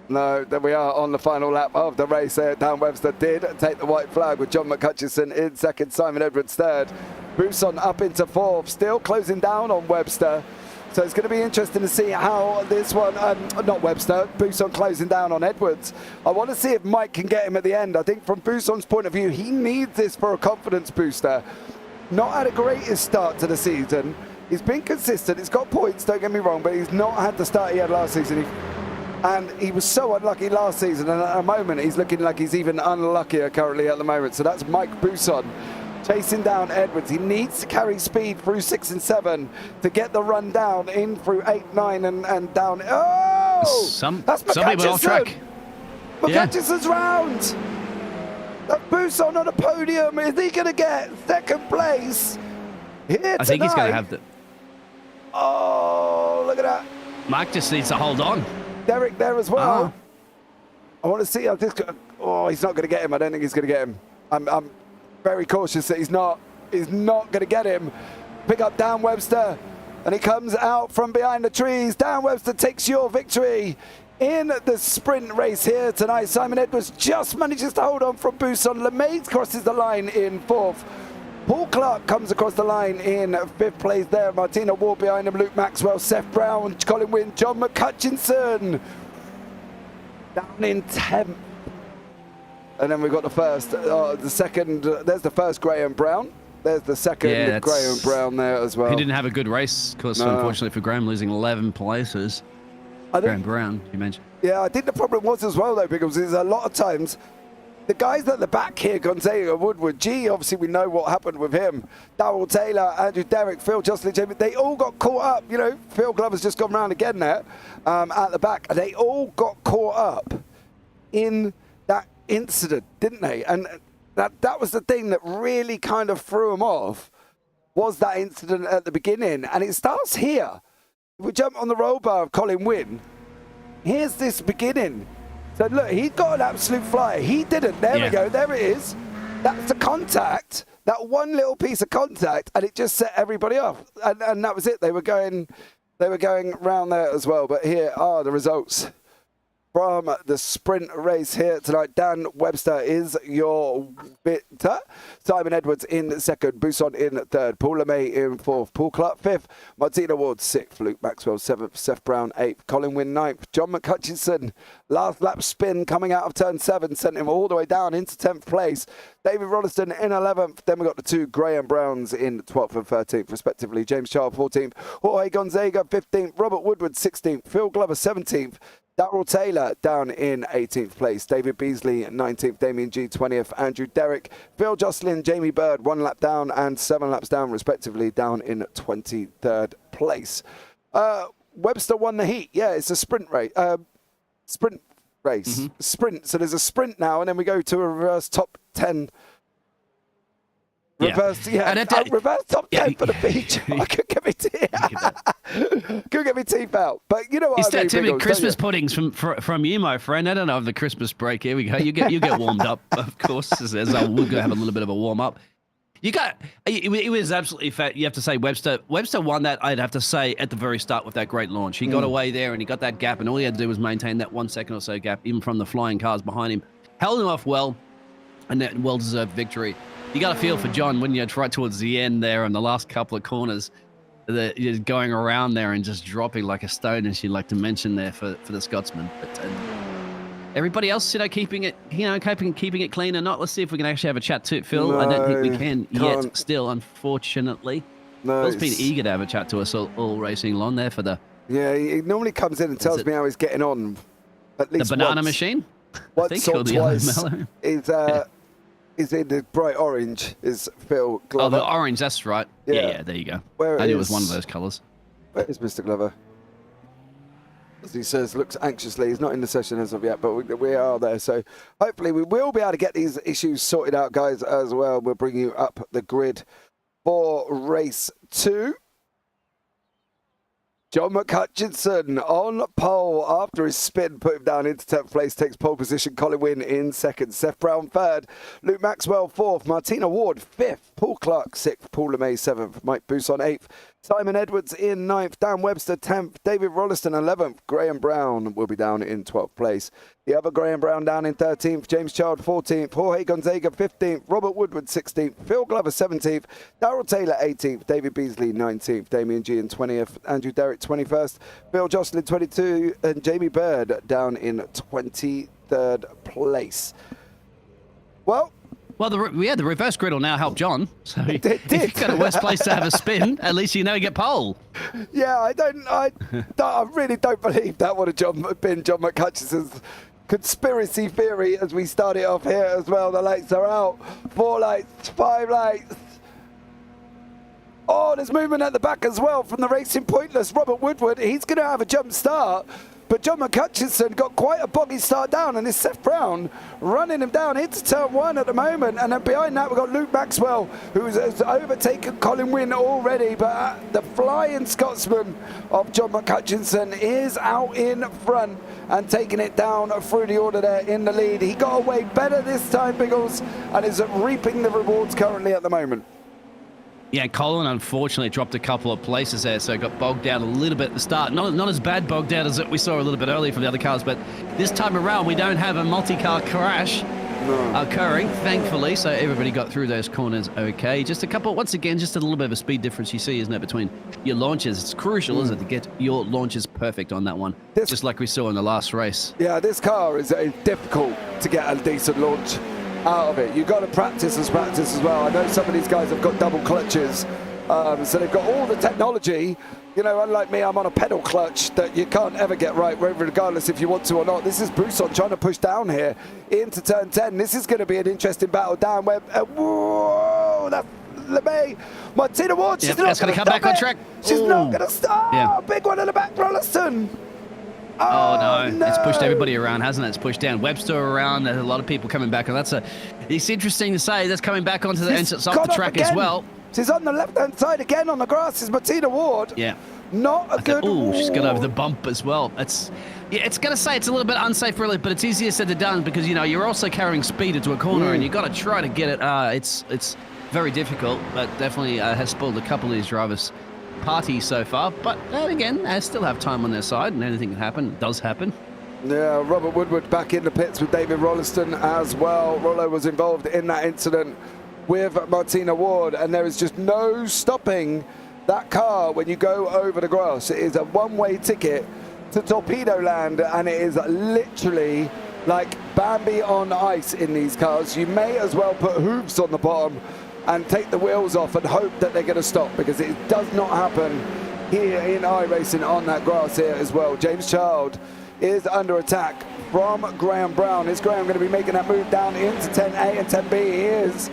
No, then we are on the final lap of the race there. Dan Webster did take the white flag with John McCutcheon in second, Simon Edwards third. Buson up into fourth, still closing down on Webster. So it's going to be interesting to see how this one, not Webster, Buson closing down on Edwards. I want to see if Mike can get him at the end. I think from Buson's point of view, he needs this for a confidence booster. Not had a greatest start to the season. He's been consistent. He's got points, don't get me wrong, but he's not had the start he had last season. And he was so unlucky last season, and at the moment he's looking like he's even unluckier currently at the moment. So that's Mike Buson chasing down Edwards. He needs to carry speed through 6 and 7 to get the run down in through 8, 9 and down. Oh! That's somebody off track. McCutcheon's round. That's Buson on a podium. Is he going to get second place here tonight? I think he's going to have the... Oh, look at that. Mark just needs to hold on. Derek there as well. I want to see how this... Oh, he's not going to get him. I don't think he's going to get him. I'm very cautious that he's not going to get him. Pick up Dan Webster, and he comes out from behind the trees. Dan Webster takes your victory in the sprint race here tonight. Simon Edwards just manages to hold on from Buson. LeMays crosses the line in fourth. Paul Clark comes across the line in fifth place there. Martina Ward behind him. Luke Maxwell, Seth Brown, Colin Wynn, John McCutcheon down in 10th. And then we've got the second. There's the first Graham Brown. There's the second Graham Brown there as well. He didn't have a good race, of course, unfortunately for Graham, losing 11 places. Graham Brown, you mentioned. Yeah, I think the problem was as well, though, because there's a lot of times the guys at the back here, Gonzaga, Woodward, G, obviously we know what happened with him. Darrell Taylor, Andrew Derrick, Phil Jocelyn, Jamie, they all got caught up. You know, Phil Glover's just gone round again there at the back. They all got caught up in that incident, didn't they? And that was the thing that really kind of threw them off, was that incident at the beginning. And it starts here. We jump on the roll bar of Colin Wynn. Here's this beginning. So look, he got an absolute flyer. He didn't. There we go. There it is. That's the contact. That one little piece of contact, and it just set everybody off. And that was it. They were going round there as well. But here are the results from the sprint race here tonight. Dan Webster is your victor. Simon Edwards in second. Buson in third. Paul LeMay in fourth. Paul Clark fifth. Martina Ward sixth. Luke Maxwell seventh. Seth Brown eighth. Colin Wynn ninth. John McHutchinson, last lap spin coming out of turn 7, sent him all the way down into 10th place. David Rolleston in 11th. Then we got the 2 Graham Browns in 12th and 13th, respectively. James Child 14th. Jorge Gonzaga 15th. Robert Woodward 16th. Phil Glover 17th. Darrell Taylor down in 18th place. David Beasley 19th. Damien G 20th. Andrew Derrick. Phil Jocelyn. Jamie Bird 1 lap down and 7 laps down, respectively, down in 23rd place. Webster won the heat. Yeah, it's a sprint race. Sprint. Sprint. So there's a sprint now, and then we go to a reverse top 10. Reverse, reverse top 10 for the beach. I couldn't get my teeth. Couldn't get my teeth out. But you know what it's I mean? It's that Timmy Christmas puddings from you, my friend. I don't know of the Christmas break. Here we go. You get warmed up, of course. As we're going to have a little bit of a warm up. It was absolutely fat. You have to say Webster won that, I'd have to say, at the very start with that great launch. He got away there and he got that gap, and all he had to do was maintain that 1 second or so gap, even from the flying cars behind him. Held him off well, and that well-deserved victory. You got a feel for John, wouldn't you? Right towards the end there in the last couple of corners, you're going around there and just dropping like a stone, as you like to mention there for the Scotsman. But everybody else, keeping it clean or not. Let's see if we can actually have a chat to Phil. No, I don't think we can yet still, unfortunately. No, Phil's been eager to have a chat to us all racing along there for the... Yeah, he normally comes in and tells me how he's getting on. At least the banana machine? Once or twice. Is in the bright orange, is Phil Glover. Oh, the orange, that's right. Yeah, there you go. I knew it was one of those colours. Where is Mr. Glover? As he says, looks anxiously. He's not in the session as of yet, but we are there. So hopefully we will be able to get these issues sorted out, guys, as well. We'll bring you up the grid for race 2. John McHutchinson on pole after his spin, put him down into 10th place, takes pole position. Colin Wynn in 2nd, Seth Brown 3rd, Luke Maxwell 4th, Martina Ward 5th, Paul Clark 6th, Paul LeMay 7th, Mike Buson 8th, Simon Edwards in 9th, Dan Webster 10th, David Rolleston 11th, Graham Brown will be down in 12th place. The other Graham Brown down in 13th, James Child 14th, Jorge Gonzaga 15th, Robert Woodward 16th, Phil Glover 17th, Darrell Taylor 18th, David Beasley 19th, Damien G in 20th, Andrew Derrick 21st, Phil Jocelyn 22, and Jamie Bird down in 23rd place. Well, the reverse grid will now help John. So if you've got a worse place to have a spin, at least you get pole. Yeah, I really don't believe that would have been John McHutchison's conspiracy theory as we start it off here as well. The lights are out. 4 lights, 5 lights. Oh, there's movement at the back as well from the Racing Pointless. Robert Woodward, he's going to have a jump start. But John McHutchinson got quite a boggy start down, and it's Seth Brown running him down into turn 1 at the moment. And then behind that, we've got Luke Maxwell, who has overtaken Colin Wynn already. But the flying Scotsman of John McHutchinson is out in front and taking it down through the order there in the lead. He got away better this time, Biggles, and is reaping the rewards currently at the moment. Yeah, Colin unfortunately dropped a couple of places there, so got bogged down a little bit at the start. Not as bad bogged down as we saw a little bit earlier from the other cars, but this time around we don't have a multi-car crash occurring, thankfully, so everybody got through those corners okay. Just a couple, once again, just a little bit of a speed difference you see, isn't it, between your launches. It's crucial, isn't it, to get your launches perfect on that one, just like we saw in the last race. Yeah, this car is difficult to get a decent launch out of it. You've got to practice as well. I know some of these guys have got double clutches, so they've got all the technology. Unlike me, I'm on a pedal clutch that you can't ever get right, regardless if you want to or not. This is Buson trying to push down here into turn 10. This is going to be an interesting battle down where... whoa, that's LeMay. Martina Ward, she's not going to come back on track. She's not going to stop. Yeah. Big one in the back, Rolleston. Oh, no. It's pushed everybody around, hasn't it? It's pushed down Webster around. There's a lot of people coming back. And it's interesting to say that's coming back onto the track as well. She's on the left-hand side again on the grass. Is Martina Ward. Yeah. Not a good... Oh, she's got over the bump as well. It's going to say it's a little bit unsafe, really, but it's easier said than done because, you're also carrying speed into a corner and you've got to try to get it. It's very difficult, but definitely has spoiled a couple of these drivers' party so far. But again, they still have time on their side and anything can happen. It does happen. Yeah, Robert Woodward back in the pits with David Rolliston as well. Rollo was involved in that incident with Martina Ward, and there is just no stopping that car when you go over the grass. It is a one-way ticket to Torpedo Land, and it is literally like Bambi on ice in these cars. You may as well put hooves on the bottom and take the wheels off and hope that they're going to stop, because it does not happen here in iRacing on that grass here as well. James Child is under attack from Graham Brown. Is Graham going to be making that move down into 10A and 10B? He is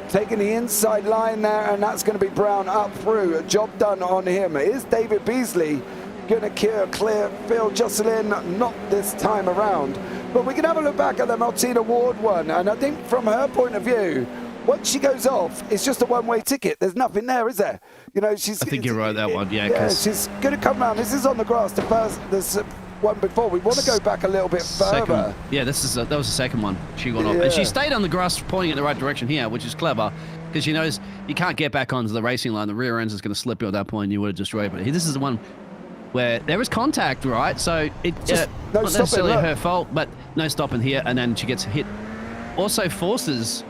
taking the inside line there, and that's going to be Brown up through. A job done on him. Is David Beasley going to clear Phil Jocelyn? Not this time around. But we can have a look back at the Martina Ward one, and I think from her point of view, once she goes off, it's just a one-way ticket. There's nothing there, is there? You know, she's. I think you're right, that one, yeah. Yeah, she's going to come round. This is on the grass. This one before. We want to go back a little bit further. Yeah, that was the second one. She got off, and she stayed on the grass, pointing in the right direction here, which is clever, because she knows you can't get back onto the racing line. The rear end is going to slip you at that point, and you would have destroyed it. But this is the one where there is contact, right? So it's not necessarily her fault, but no stopping here, and then she gets hit. Also forces,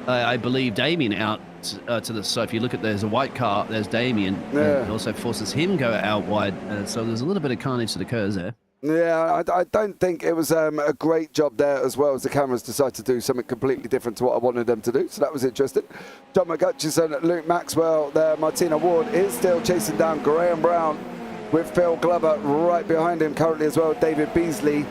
I believe, Damien out to the. So if you look at, there's a white car, there's Damien. Yeah. It also forces him go out wide. So there's a little bit of carnage that occurs there. Yeah, I don't think it was a great job there, as well as the cameras decided to do something completely different to what I wanted them to do. So that was interesting. John McGutchison, Luke Maxwell there. Martina Ward is still chasing down Graham Brown with Phil Glover right behind him currently as well. David Beasley.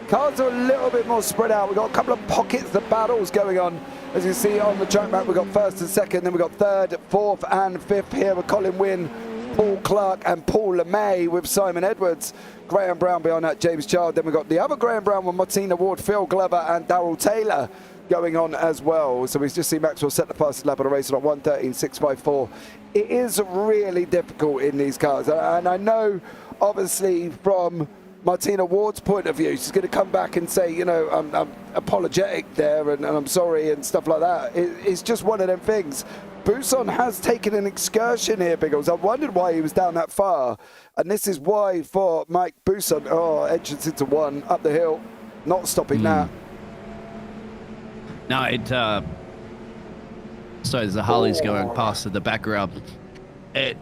Cars are a little bit more spread out. We've got a couple of pockets of battles going on. As you see on the track map, we've got first and second, then we've got third, fourth and fifth here with Colin Wynn, Paul Clark and Paul LeMay with Simon Edwards. Graham Brown behind that, James Child. Then we've got the other Graham Brown with Martina Ward, Phil Glover and Darrell Taylor going on as well. So we've just seen Maxwell set the fastest lap of the race on 1:13.654. It is really difficult in these cars. And I know, obviously, from Martina Ward's point of view, she's going to come back and say, you know, I'm apologetic there and I'm sorry and stuff like that. It's just one of them things. Buson has taken an excursion here, Biggles. I wondered why he was down that far. And this is why for Mike Buson, entrance into one, up the hill, not stopping that. No, so there's the Harleys going past at the background.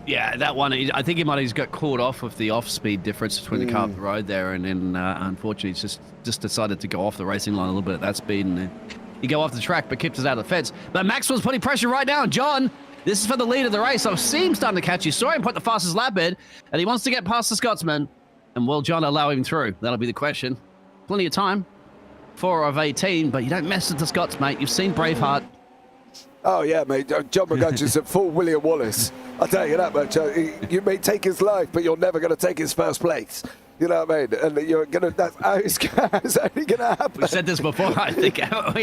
Yeah, that one, I think he might have just got caught off with the off-speed difference between the car and the road there, and then unfortunately he's just decided to go off the racing line a little bit at that speed, and then you go off the track, but keeps us out of the fence. But Maxwell's putting pressure right now. John, this is for the lead of the race. I see him starting to catch you. Saw him put the fastest lap in, and he wants to get past the Scotsman. And will John allow him through? That'll be the question. Plenty of time. 4 of 18, but you don't mess with the Scots, mate. You've seen Braveheart. Oh, yeah, mate. John McGutchins at full William Wallace. I'll tell you that much. You may take his life, but you're never going to take his first place. You know what I mean? And you're going to, that's only going to happen. We've said this before, I think.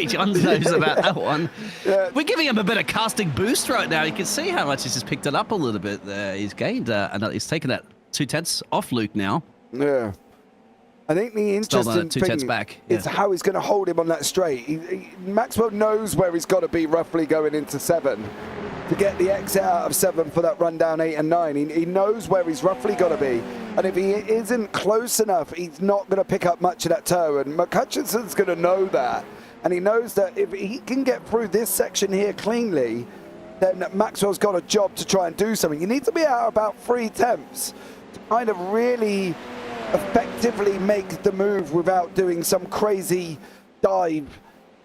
John knows about that one. Yeah. We're giving him a bit of casting boost right now. You can see how much he's just picked it up a little bit there. He's gained, and he's taken that 2/10 off Luke now. Yeah. I think the interesting thing back. is how he's going to hold him on that straight. Maxwell knows where he's got to be roughly going into 7 to get the exit out of 7 for that run down 8 and 9. He knows where he's roughly got to be. And if he isn't close enough, he's not going to pick up much of that toe. And McCutcherson's going to know that. And he knows that if he can get through this section here cleanly, then Maxwell's got a job to try and do something. You need to be out about 3 tenths to kind of really effectively make the move without doing some crazy dive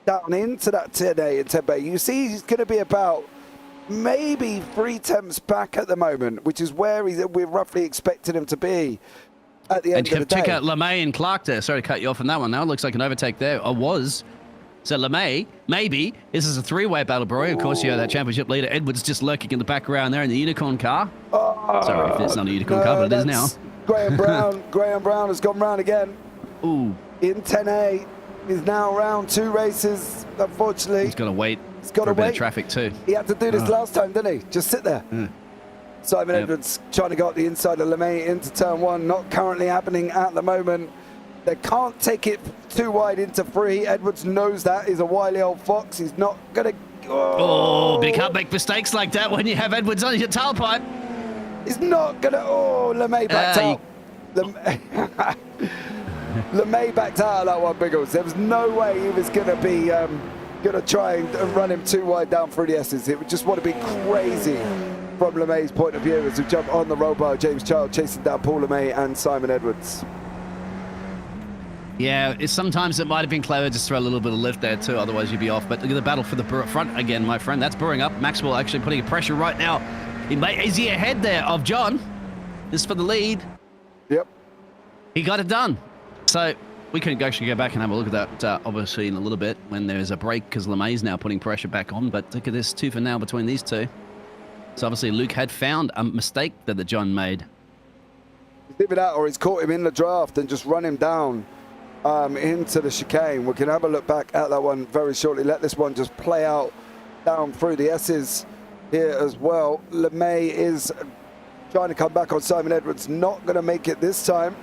down into that 10A and 10B. You see he's going to be about maybe 3 tenths back at the moment, which is where we're roughly expecting him to be at the end of the day. Check out LeMay and Clark there. Sorry to cut you off on that one. Now it looks like an overtake there. Or was. So LeMay, maybe. This is a 3-way battle, bro. Of course, you have that championship leader. Edwards just lurking in the background there in the unicorn car. Sorry if it's not a unicorn car, but it is now. Graham Brown. Graham Brown has gone round again. Ooh. In 10A. He's now round 2 races, unfortunately. He's got to wait. He's got to wait. A bit of traffic too. He had to do this last time, didn't he? Just sit there. Simon Edwards trying to go up the inside of LeMay into turn 1. Not currently happening at the moment. They can't take it too wide into 3. Edwards knows that. He's a wily old fox. He's not going to... but you can't make mistakes like that when you have Edwards on your tailpipe. He's not going to... LeMay backed out. LeMay backed out of that one, Biggles. There was no way he was going to be going to try and run him too wide down through the S's. It would just want to be crazy from LeMay's point of view as we jump on the roll bar. James Child chasing down Paul LeMay and Simon Edwards. Yeah, sometimes it might have been clever just throw a little bit of lift there too, otherwise you'd be off. But look at the battle for the front again, my friend. That's brewing up. Maxwell actually putting pressure right now. Is he ahead there of John? This is for the lead. Yep. He got it done. So we can actually go back and have a look at that, obviously, in a little bit when there's a break, because LeMay's now putting pressure back on. But look at this 2 for now between these two. So obviously Luke had found a mistake that the John made. He's leaving out, or he's caught him in the draft and just run him down into the chicane. We can have a look back at that one very shortly. Let this one just play out down through the S's here as well. LeMay is trying to come back on Simon Edwards. Not going to make it this time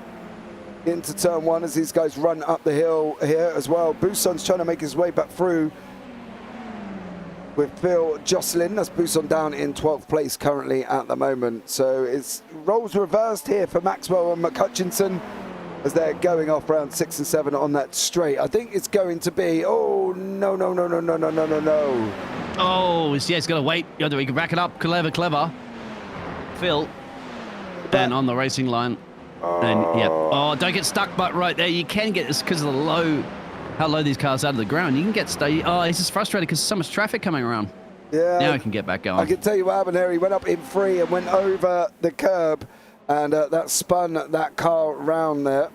into turn one as these guys run up the hill here as well. Buson's trying to make his way back through with Phil Jocelyn. That's Buson down in 12th place currently at the moment. So it's roles reversed here for Maxwell and McCutchinson as they're going off round 6 and 7 on that straight. I think it's going to be, oh, no. Oh, yeah, he's got to wait. We can back it up. Clever. Phil. And on the racing line. And, yeah. Oh, don't get stuck, but right there. You can get this because of the how low these cars are out of the ground. You can get stuck. Oh, he's just frustrated because there's so much traffic coming around. Yeah. Now he can get back going. I can tell you what happened there. He went up in 3 and went over the curb. And that spun that car round there.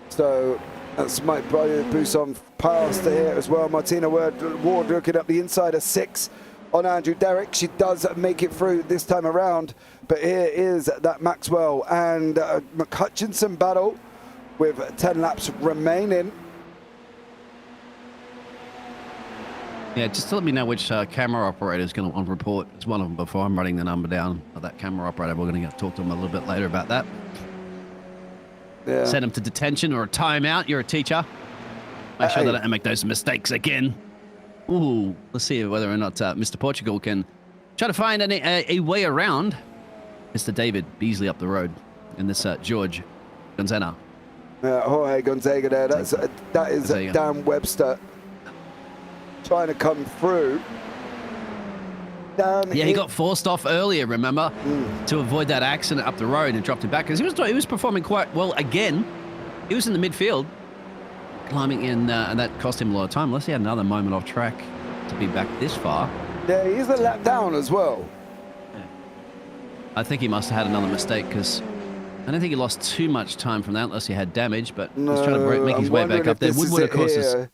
So that's Mike Buson past here as well. Martina Ward looking up the inside of 6 on Andrew Derrick. She does make it through this time around. But here is that Maxwell and McCutchinson battle with 10 laps remaining. Yeah, just to let me know which camera operator is going to report. It's one of them before I'm writing the number down of that camera operator. We're going to talk to him a little bit later about that. Yeah. Send him to detention or a timeout. You're a teacher. Make sure they don't make those mistakes again. Ooh, let's see whether or not Mr. Portugal can try to find a way around Mr. David Beasley up the road in this George Gonzaga. Jorge Gonzaga there. That is Dan Webster trying to come through. He got forced off earlier, remember, to avoid that accident up the road and dropped him back because he was performing quite well again. He was in the midfield, climbing in, and that cost him a lot of time. Unless he had another moment off track to be back this far. Yeah, he's a lap down as well. Yeah. I think he must have had another mistake because I don't think he lost too much time from that unless he had damage, but he's trying to make his way back up there. Woodward, of course, is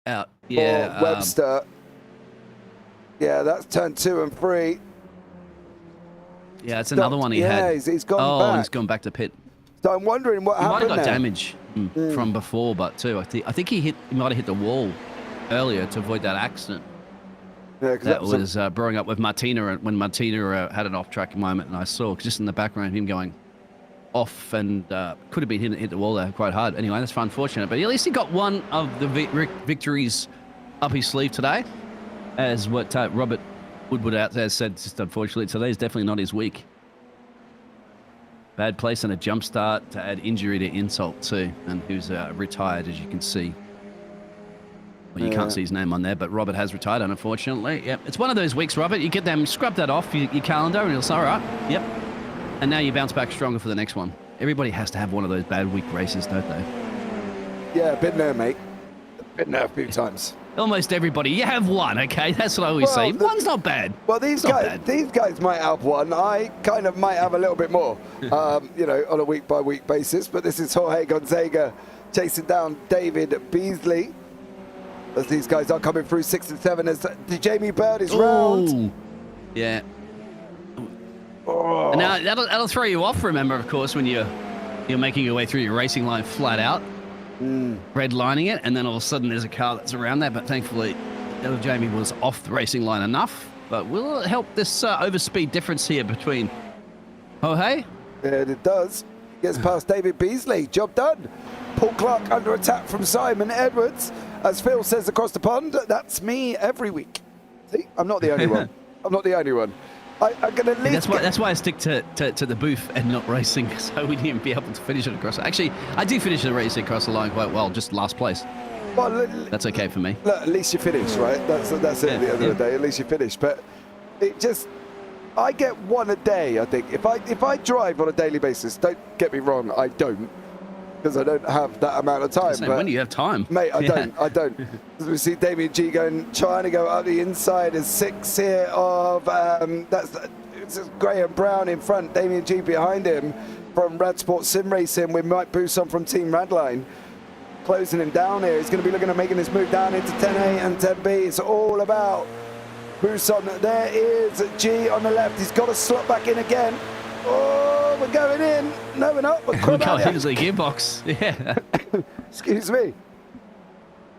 out. Yeah, Webster. Yeah, that's turn 2 and 3. Yeah, it's another one he had. He's gone back. Oh, he's gone back to pit. So I'm wondering what happened He might have got there. damage from before, but too. I think he might have hit the wall earlier to avoid that accident. Yeah, that was brewing up with Martina when Martina had an off-track moment, and I saw just in the background him going off and could have been hit the wall there quite hard. Anyway, that's unfortunate, but at least he got one of the victories up his sleeve today. As what Robert Woodward out there said, just unfortunately, today's definitely not his week. Bad place and a jump start to add injury to insult too, and who's retired, as you can see. Well, you can't see his name on there, but Robert has retired, unfortunately. Yep, it's one of those weeks, Robert. You get them, scrub that off your calendar, and you'll say, all right, yep. And now you bounce back stronger for the next one. Everybody has to have one of those bad week races, don't they? Yeah, been there, mate. Been there a few times. Almost everybody. You have one, okay? That's what I always say. One's not bad. Well, these guys might have one. I kind of might have a little bit more, on a week-by-week basis. But this is Jorge Gonzaga chasing down David Beasley as these guys are coming through 6 and 7 as Jamie Bird is round. Yeah. And now that'll throw you off, remember, of course, when you're making your way through your racing line flat out. Redlining it, and then all of a sudden there's a car that's around there, but thankfully Jamie was off the racing line enough. But will it help this overspeed difference here between Jorge? Yeah, it does. Gets past David Beasley. Job done. Paul Clark under attack from Simon Edwards. As Phil says across the pond, that's me every week. See, I'm not the only one. I'm not the only one. I'm going to at least... That's why I stick to the booth and not racing, so we didn't be able to finish it across. Actually, I did finish the race across the line quite well, just last place. Well, that's okay for me. Look, at least you finished, right? That's it at the end of the day. At least you finished. But it just... I get one a day, I think. If I drive on a daily basis, don't get me wrong, I don't. Because I don't have that amount of time. But when do you have time? Mate, I don't. We see Damien G trying to go up the inside. There's 6 here of, it's Graham Brown in front, Damien G behind him from Rad Sport Sim Racing with Mike Buson from Team Radline. Closing him down here. He's going to be looking at making this move down into 10A and 10B. It's all about Buson. There is G on the left. He's got to slot back in again. Oh, we're going in. No, we're not. We're going into the gearbox. Yeah. Excuse me.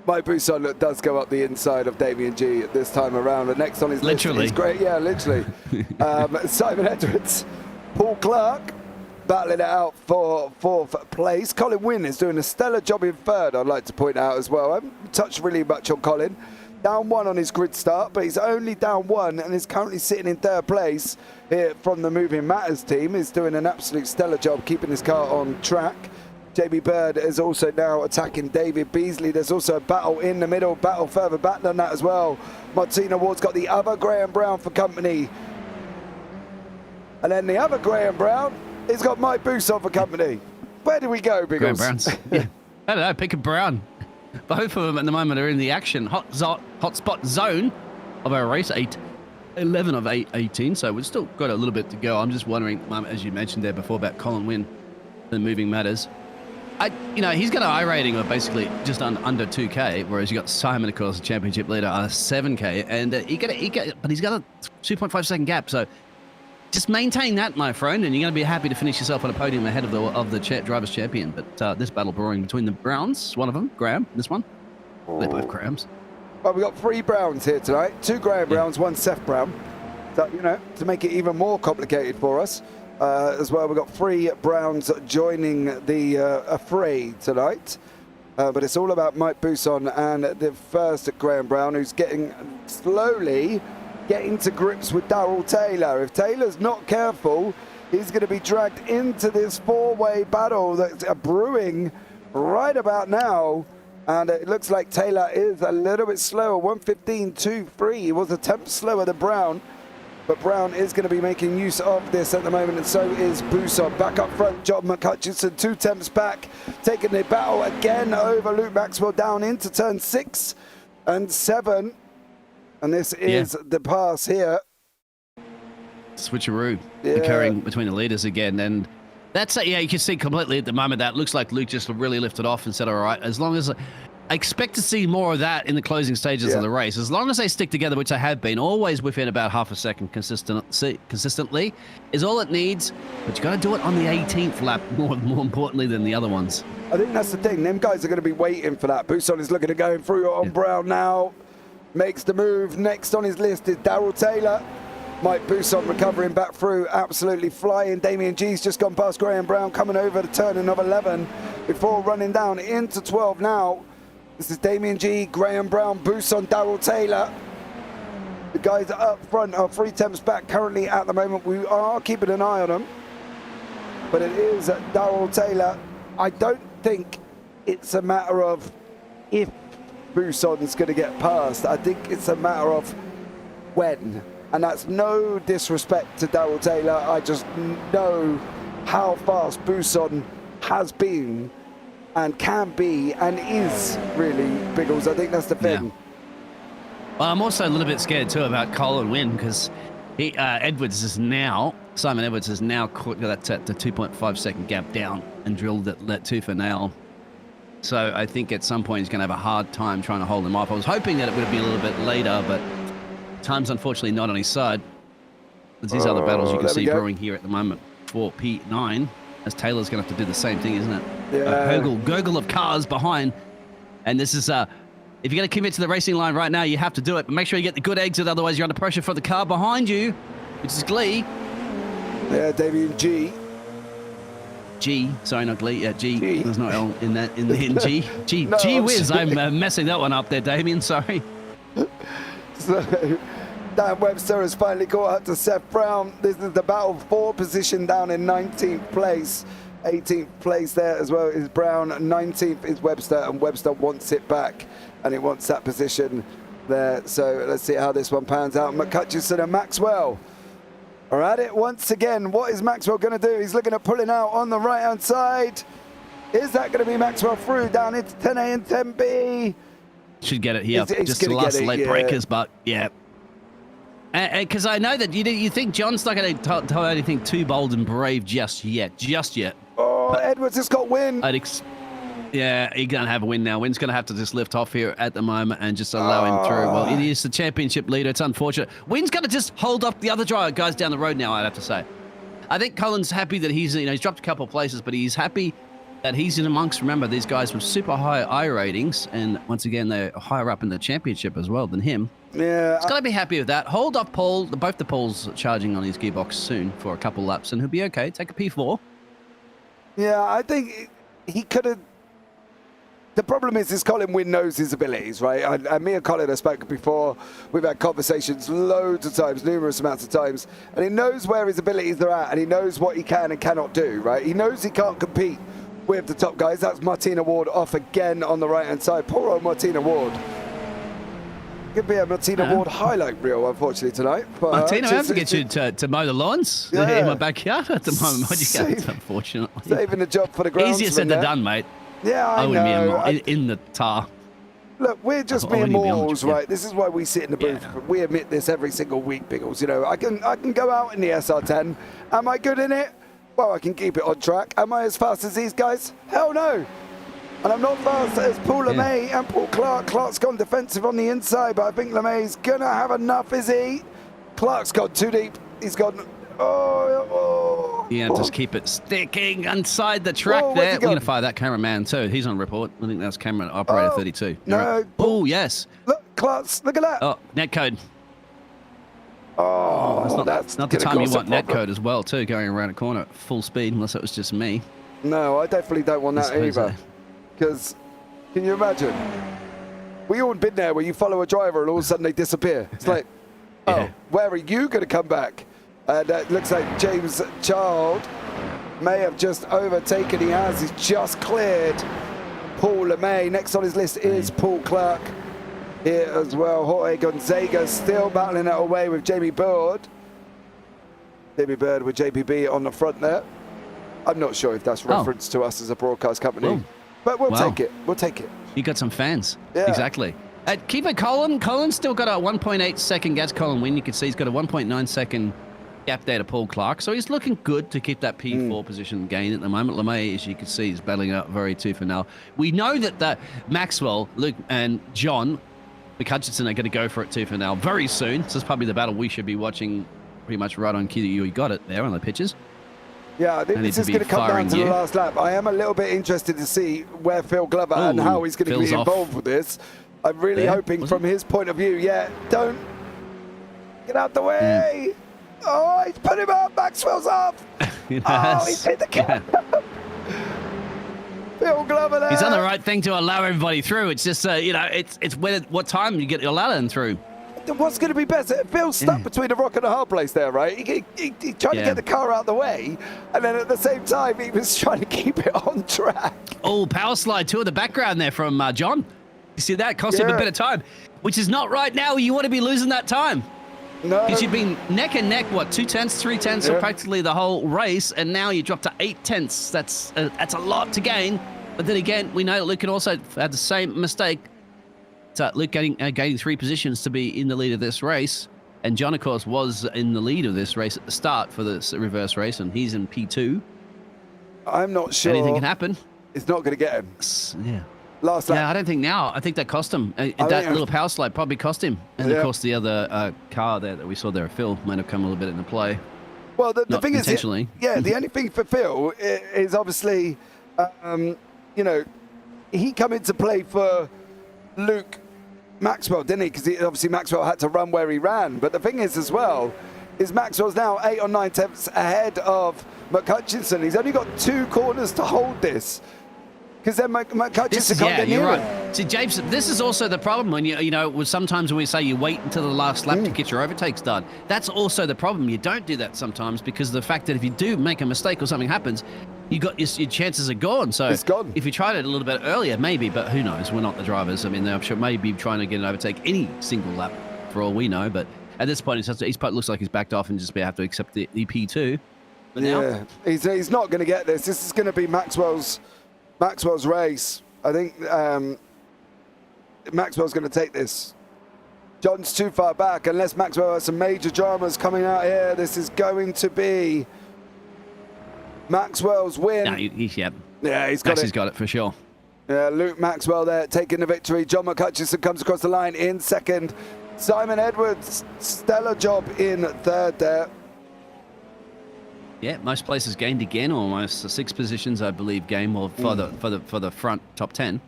Mike Buson does go up the inside of Damien G this time around. The next on his list is great. Yeah, literally. Simon Edwards, Paul Clark battling it out for 4th place. Colin Wynn is doing a stellar job in 3rd, I'd like to point out as well. I haven't touched really much on Colin. Down 1 on his grid start, but he's only down 1 and is currently sitting in 3rd place here from the Moving Matters team. He's doing an absolute stellar job keeping his car on track. JB Bird is also now attacking David Beasley. There's also a battle in the middle, battle further back than that as well. Martina Ward's got the other Graham Brown for company. And then the other Graham Brown, he's got Mike Buson for company. Where do we go, Biggles? Graham Brown's. Yeah. I don't know, pick a Brown. Both of them at the moment are in the action hotspot zone of our race, 11 of 18, so we've still got a little bit to go. I'm just wondering, as you mentioned there before about Colin Wynn, the Moving Matters. He's got an I rating of basically just under 2K, whereas you got Simon, of course, the championship leader, 7K, and but he's got a 2.5 second gap, so just maintain that, my friend, and you're going to be happy to finish yourself on a podium ahead of the drivers' champion. But this battle brewing between the Browns, one of them, Graham, this one. They're both Grahams. Well, we've got 3 Browns here tonight. 2 Graham Browns, 1 Seth Brown. So, to make it even more complicated for us as well, we've got 3 Browns joining the affray tonight. But it's all about Mike Buson and the first Graham Brown, who's slowly getting to grips with Darrell Taylor. If Taylor's not careful, he's going to be dragged into this 4-way battle that's brewing right about now. And it looks like Taylor is a little bit slower, 1:15.23. He was a tenth slower than Brown. But Brown is going to be making use of this at the moment, and so is Buson. Back up front, John McHutchison, 2 tenths back, taking the battle again over Luke Maxwell down into turn 6 and 7. And this is the pass here. Switcheroo occurring between the leaders again. And that's you can see completely at the moment that looks like Luke just really lifted off and said, all right, as long as I expect to see more of that in the closing stages of the race, as long as they stick together, which they have been, always within about half a second consistently, is all it needs. But you got to do it on the 18th lap, more importantly than the other ones. I think that's the thing. Them guys are going to be waiting for that. Buson is looking to go through on Brown now. Makes the move. Next on his list is Darrell Taylor. Mike Buson recovering back through, absolutely flying. Damien G's just gone past Graham Brown, coming over the turning of 11 before running down into 12 now. This is Damien G, Graham Brown, Buson, Darrell Taylor. The guys up front are 3 tenths back currently at the moment. We are keeping an eye on them. But it is Darrell Taylor. I don't think it's a matter of if Buson's going to get past. I think it's a matter of when. And that's no disrespect to Darrell Taylor. I just know how fast Buson has been and can be and is really, Biggles. I think that's the thing. Yeah. Well, I'm also a little bit scared too about Colin Wynn because Simon Edwards has now caught that the 2.5 second gap down and drilled that tooth and nail. So I think at some point he's going to have a hard time trying to hold him off. I was hoping that it would be a little bit later, but time's unfortunately not on his side. There's these other battles you can see brewing here at the moment for P9, as Taylor's going to have to do the same thing, isn't it? Yeah. A gurgle of cars behind. And this is, if you're going to commit to the racing line right now, you have to do it. But make sure you get the good exit, otherwise you're under pressure for the car behind you, which is Glee. Yeah, Damien G. Sorry, not Glee. Yeah, G. There's no L in that. In G. No, Gee whiz, I'm messing that one up there, Damien. Sorry. So, Dan Webster has finally caught up to Seth Brown. This is the battle for position down in 19th place. 18th place there as well is Brown. 19th is Webster, and Webster wants it back, and he wants that position there. So let's see how this one pans out. McCutcheon and Maxwell are at it once again. What is Maxwell going to do? He's looking at pulling out on the right-hand side. Is that going to be Maxwell through down into 10A and 10B? Should get it here. He's Just the last late yeah. breakers, but yeah. Because I know that you think John's not going to tell anything too bold and brave just yet. Oh, but Edwards has got win. Yeah, he's going to have a win now. Wynn's going to have to just lift off here at the moment and just allow him through. Well, it is the championship leader. It's unfortunate. Wynn's going to just hold up the other guys down the road now, I'd have to say. I think Colin's happy that he's dropped a couple of places, but he's happy that he's in amongst, remember, these guys with super high I ratings, and once again, they're higher up in the championship as well than him. Yeah. He's got to be happy with that. Hold up Paul. Both the Pauls charging on his gearbox soon for a couple laps, and he'll be okay. Take a P4. Yeah, I think he could have... The problem is Colin Wynn knows his abilities, right? And me and Colin have spoken before. We've had conversations loads of times, numerous amounts of times, and he knows where his abilities are at, and he knows what he can and cannot do, right? He knows he can't compete with the top guys. That's Martina Ward off again on the right-hand side. Poor old Martina Ward. Could be a Martina Ward highlight reel, unfortunately, tonight. But Martina, I have to get you to mow the lawns in my backyard at the moment. What do you get, unfortunately? Saving the job for the groundsman. Easier said than done, mate. Yeah, I know. In the tar. Look, we're just mere mortals, right? This is why we sit in the booth. Yeah. We admit this every single week, Biggles. You know, I can go out in the SR10. Am I good in it? Well, I can keep it on track. Am I as fast as these guys? Hell no. And I'm not fast as Paul LeMay and Paul Clark. Clark's gone defensive on the inside, but I think LeMay's going to have enough, is he? Clark's gone too deep. He's gone... just keep it sticking inside the track there. We're going to fire that cameraman too. He's on report. I think that's camera operator 32. No. Right. Oh, yes. Look, Clark's, look at that. Oh, netcode. Oh, that's not the time you want netcode as well too, going around a corner at full speed, unless it was just me. No, I definitely don't want that either. Because, can you imagine? We all been there where you follow a driver and all of a sudden they disappear. It's like, where are you going to come back? And it looks like James Child may have just overtaken. He has. He's just cleared Paul LeMay. Next on his list is Paul Clark here as well. Jorge Gonzaga still battling it away with Jamie Bird. Jamie Bird with JPB on the front there. I'm not sure if that's reference to us as a broadcast company, but we'll take it. We'll take it. You got some fans. Yeah. Exactly. Keep it, Colin. Colin's still got a 1.8 second gas. Colin Wynn, you can see he's got a 1.9 second gap there to Paul Clark. So he's looking good to keep that P4 position gain at the moment. LeMay, as you can see, is battling out very tooth and nail. We know that Maxwell, Luke, and John McCutcheon are going to go for it tooth and nail very soon. This is probably the battle we should be watching pretty much right on cue. You got it there on the pitches. Yeah, I think this is going to come down to the last lap. I am a little bit interested to see where Phil Glover and how he's going to be involved with this. I'm really hoping from his point of view, don't get out the way. Oh, he's put him up. Maxwell's off. Oh, he's hit the cap. Phil Glover there. He's done the right thing to allow everybody through. It's just, it's what time you get your ladder through. What's going to be better? Phil's stuck between a rock and a hard place there, right? He tried to get the car out of the way, and then at the same time, he was trying to keep it on track. Oh, power slide too in the background there from John. You see that? Cost him a bit of time, which is not right now. You want to be losing that time. No. Because you've been neck and neck, 2/10, 3/10 for practically the whole race, and now you drop to 8/10. That's a lot to gain. But then again, we know Luke can also have the same mistake. So Luke gaining 3 positions to be in the lead of this race. And John, of course, was in the lead of this race at the start for the reverse race, and he's in P2. I'm not sure. Anything can happen. It's not going to get him. Yeah. Last lap. Yeah, I don't think now. I think that cost him. That little power slide probably cost him. And, of course, the other car there that we saw there, Phil, might have come a little bit into play. Well, the thing is, the only thing for Phil is obviously, he come into play for Luke Maxwell, didn't he? Because obviously Maxwell had to run where he ran. But the thing is as well, is Maxwell's now 8 or 9 tenths ahead of McCutcheon. He's only got 2 corners to hold this. because then Hutchinson can't get you're near right. him. See, James, this is also the problem when sometimes when we say you wait until the last lap to get your overtakes done. That's also the problem. You don't do that sometimes because of the fact that if you do make a mistake or something happens, your chances are gone. So it's gone. If you tried it a little bit earlier, maybe, but who knows? We're not the drivers. I mean, I'm sure maybe trying to get an overtake any single lap for all we know. But at this point, it looks like he's backed off and just have to accept the P2. But yeah, he's not going to get this. This is going to be Maxwell's race. I think Maxwell's going to take this. John's too far back. Unless Maxwell has some major dramas coming out here, this is going to be Maxwell's win. No, he's got it for sure. Yeah, Luke Maxwell there taking the victory. John McHutchison comes across the line in second. Simon Edwards, stellar job in third there. Yeah, most places gained again, almost 6 positions, I believe, game for the front top 10.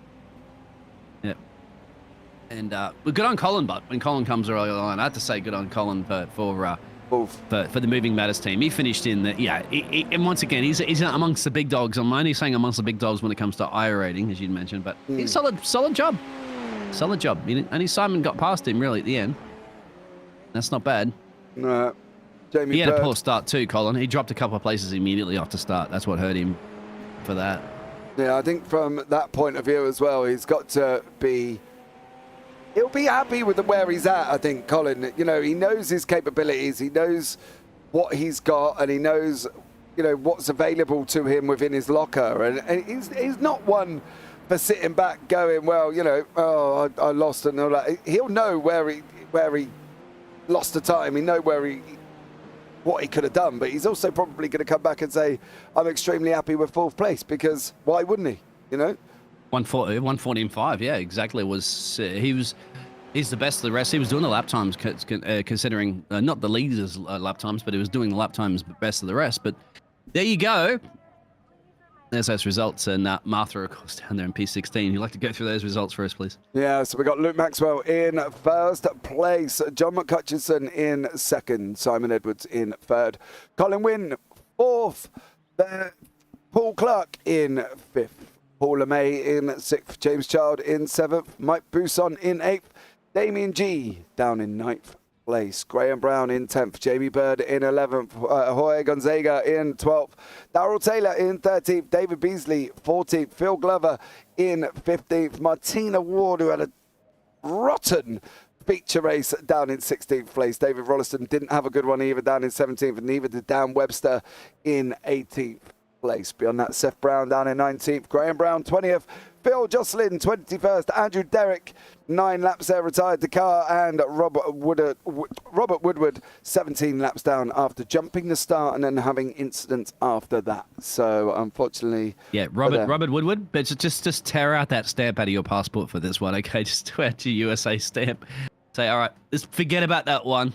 Yeah, and we're good on Colin, but when Colin comes early on, I have to say good on Colin for the Moving Matters team. He finished in the and once again he's amongst the big dogs. I'm only saying amongst the big dogs when it comes to I rating, as you mentioned, but he's solid job. Only Simon got past him really at the end. That's not bad. No. Jamie he had Bird. a poor start too, Colin. He dropped a couple of places immediately off the start. That's what hurt him for that. Yeah, I think from that point of view as well, he's got to be... He'll be happy with where he's at, I think, Colin. You know, he knows his capabilities. He knows what he's got, and he knows, what's available to him within his locker. And he's not one for sitting back going, well, I lost and all that. He'll know where he lost the time. He know what he could have done, but he's also probably going to come back and say, I'm extremely happy with 4th place, because why wouldn't he, 140 and 5, yeah, exactly. He's the best of the rest. He was doing the lap times, considering not the leaders' lap times, but he was doing the lap times best of the rest. But there you go. There's those results, and Martha, of course, down there in P16. You'd like to go through those results for us, please? Yeah, so we got Luke Maxwell in first place, John McHutchison in second, Simon Edwards in third, Colin Wynn 4th, Paul Clark in 5th, Paul LeMay in 6th, James Child in 7th, Mike Bousson in 8th, Damien G down in 9th place, Graham Brown in 10th, Jamie Bird in 11th, Jorge Gonzaga in 12th, Darrell Taylor in 13th, David Beasley 14th, Phil Glover in 15th, Martina Ward, who had a rotten feature race, down in 16th place. David Rolliston didn't have a good one either, down in 17th, and neither did Dan Webster in 18th place. Beyond that, Seth Brown down in 19th, Graham Brown 20th, Phil Jocelyn 21st, Andrew Derrick 9 laps there, retired the car, and Robert Woodward 17 laps down after jumping the start and then having incidents after that. So unfortunately, yeah, Robert Woodward, but just tear out that stamp out of your passport for this one, okay? Just add your USA stamp. Say, all right, just forget about that one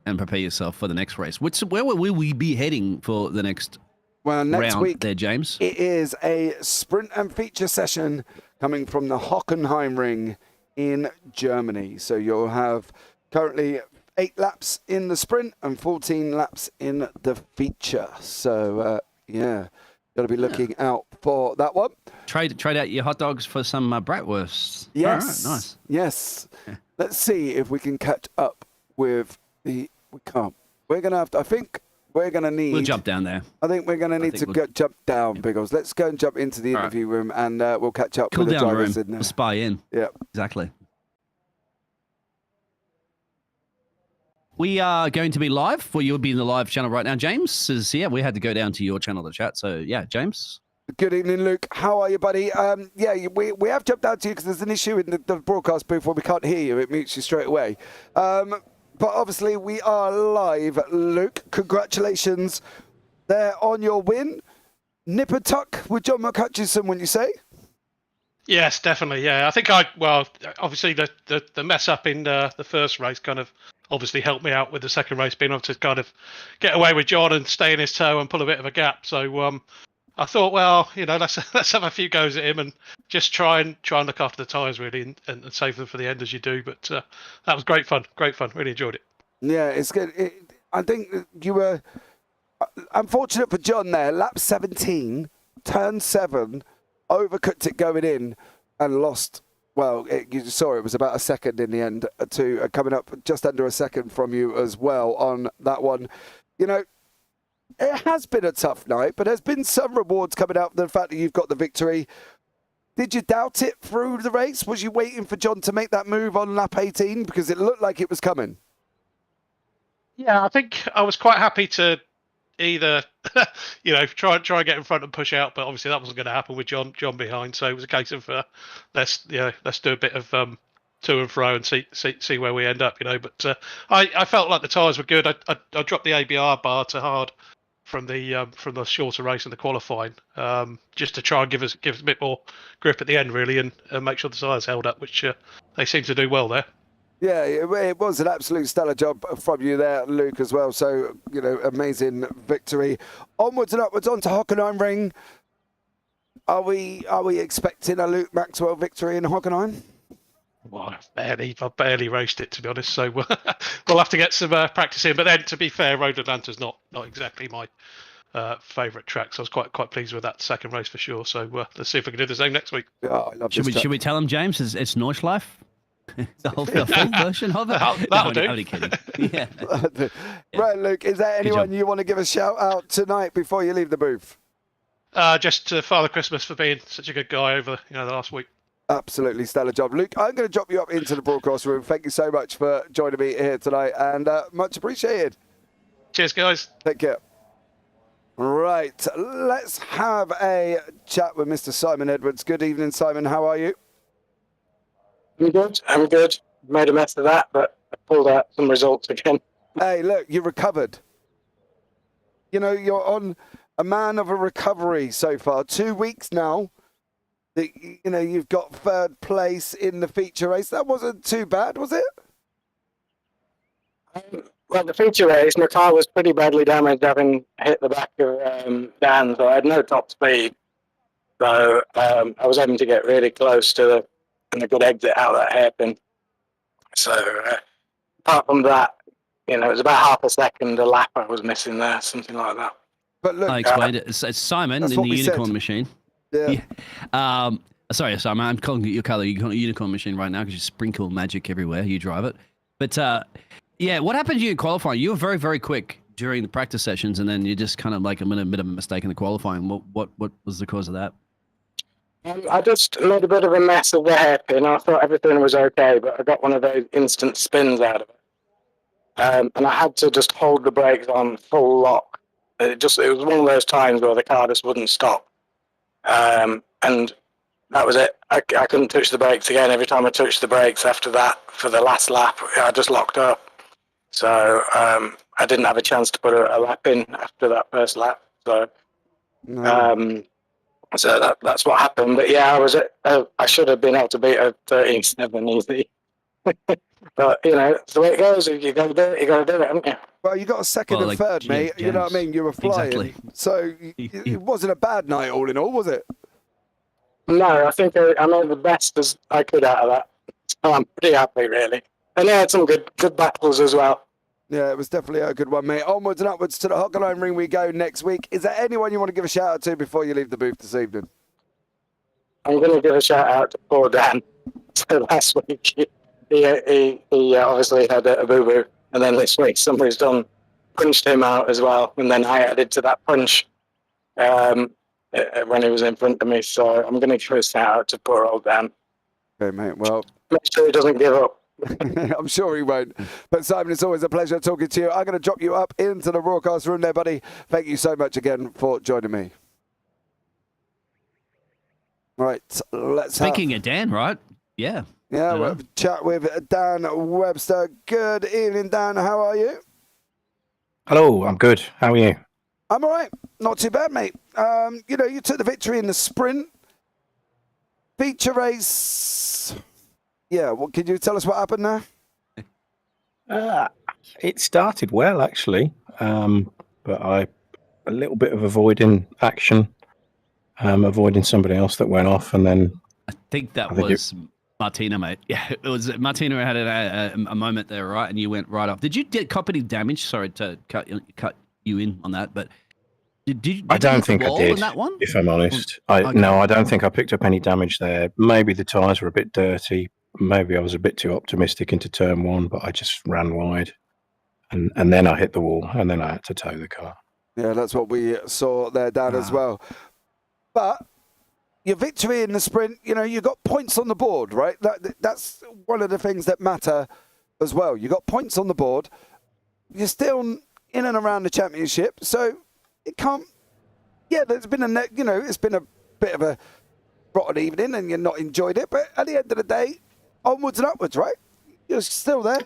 and prepare yourself for the next race. Where will we be heading for the next? Well, next week there, James, it is a sprint and feature session coming from the Hockenheimring in Germany. So you'll have currently 8 laps in the sprint and 14 laps in the feature. So got to be looking out for that one. Trade out your hot dogs for some bratwursts. Yes, all right, nice. Yes. Yeah. Let's see if we can catch up with We can't. We're gonna have to. I think. We're going to need... We'll jump down there. I think we're going to need to jump down, Biggles. Let's go and jump into the interview room, and we'll catch up with the drivers in there. We'll spy in. Yeah. Exactly. We are going to be live. Well, you'll be in the live channel right now. James is here. We had to go down to your channel to chat. So, yeah, James. Good evening, Luke. How are you, buddy? We have jumped out to you because there's an issue in the broadcast booth where we can't hear you. It mutes you straight away. But obviously, we are live, Luke. Congratulations there on your win. Nip and tuck with John McHutchison, wouldn't you say? Yes, definitely. Yeah, I think obviously the mess up in the first race kind of obviously helped me out with the second race, being able to kind of get away with John and stay in his toe and pull a bit of a gap. So I thought, well, let's have a few goes at him and just try and look after the tyres really and save them for the end as you do. But that was great fun. Really enjoyed it. Yeah, it's good. I think you were unfortunate for John there. Lap 17, turn 7, overcooked it going in and lost. Well, you saw it was about a second in the end to coming up just under a second from you as well on that one. You know, it has been a tough night, but there's been some rewards coming out from the fact that you've got the victory. Did you doubt it through the race? Was you waiting for John to make that move on lap 18? Because it looked like it was coming. Yeah, I think I was quite happy to either, try and get in front and push out, but obviously that wasn't going to happen with John behind. So it was a case of let's do a bit of to and fro and see where we end up. But I felt like the tyres were good. I dropped the ABR bar to hard from the shorter race and the qualifying, just to try and give us a bit more grip at the end, really, and make sure the tyres held up, which they seem to do well there. Yeah, it was an absolute stellar job from you there, Luke, as well. So, amazing victory. Onwards and upwards onto Hockenheim Ring. Are we expecting a Luke Maxwell victory in Hockenheim? Well, I barely raced it, to be honest. So we'll have to get some practice in. But then, to be fair, Road Atlanta's not exactly my favourite track. So I was quite pleased with that second race for sure. So let's see if we can do the same next week. Yeah, I love should we tell him, James, it's Nordschleife? The full version of it? That'll do. Only kidding. Yeah. Right, Luke, is there anyone you want to give a shout out tonight before you leave the booth? Just to Father Christmas for being such a good guy over the last week. Absolutely stellar job. Luke, I'm going to drop you up into the broadcast room. Thank you so much for joining me here tonight, and much appreciated. Cheers, guys. Take care. Right, let's have a chat with Mr. Simon Edwards. Good evening, Simon. How are you? I'm good. Made a mess of that, but I pulled out some results again. Hey, look, you recovered. You're on a man of a recovery so far. 2 weeks now. You've got third place in the feature race. That wasn't too bad, was it? Well, the feature race, my car was pretty badly damaged, having hit the back of Dan, so I had no top speed. So I was having to get really close to a good exit out of that hairpin. So apart from that, it was about half a second a lap I was missing there, something like that. But look, I explained it. It's Simon in the unicorn machine. Yeah. Sorry, Simon. I'm calling it your colour. You call it unicorn machine right now because you sprinkle magic everywhere. You drive it. But what happened to you in qualifying? You were very, very quick during the practice sessions, and then you just kind of like a bit of a mistake in the qualifying. What was the cause of that? I just made a bit of a mess of the hairpin. I thought everything was okay, but I got one of those instant spins out of it. And I had to just hold the brakes on full lock. It was one of those times where the car just wouldn't stop. And that was it. I couldn't touch the brakes again. Every time I touched the brakes after that, for the last lap, I just locked up. So I didn't have a chance to put a lap in after that first lap. So no. So that's what happened. But yeah, I should have been able to beat a 13.7 easy. But it's the way it goes. You got to do it. You got to do it, haven't you? Well, you got a second and third, mate. You know what I mean? You were flying. Exactly. So it wasn't a bad night, all in all, was it? No, I think I made the best as I could out of that. So I'm pretty happy, really. And I had some good battles as well. Yeah, it was definitely a good one, mate. Onwards and upwards to the Hockenheim Ring we go next week. Is there anyone you want to give a shout out to before you leave the booth this evening? I'm going to give a shout out to poor Dan. So last week he obviously had a boo-boo, and then this week somebody's punched him out as well, and then I added to that punch when he was in front of me. So I'm going to give a shout out to poor old Dan. Okay, mate. Well, make sure he doesn't give up. I'm sure he won't. But Simon, it's always a pleasure talking to you. I'm going to drop you up into the broadcast room there, buddy. Thank you so much again for joining me. Right, Speaking of Dan, right? Yeah. Yeah, we'll have a chat with Dan Webster. Good evening, Dan. How are you? Hello, I'm good. How are you? I'm all right. Not too bad, mate. You took the victory in the sprint. Feature race. Yeah, can you tell us what happened there? It started well, actually, but a little bit of avoiding action, avoiding somebody else that went off, and then I think was Martina, mate. Yeah, it was Martina had a moment there, right, and you went right off. Did you get copy damage? Sorry to cut you in on that, but Did I you don't hit the think I wall did, in that one? if I'm honest. Okay. No, I don't think I picked up any damage there. Maybe the tyres were a bit dirty. Maybe I was a bit too optimistic into turn one, but I just ran wide. And then I hit the wall, and then I had to tow the car. Yeah, that's what we saw there, Dan, as well. But your victory in the sprint, you got points on the board, right? That's one of the things that matter as well. You got points on the board. You're still in and around the championship, so it can't. Yeah, there's been it's been a bit of a rotten evening, and you've not enjoyed it. But at the end of the day, onwards and upwards, right? You're still there.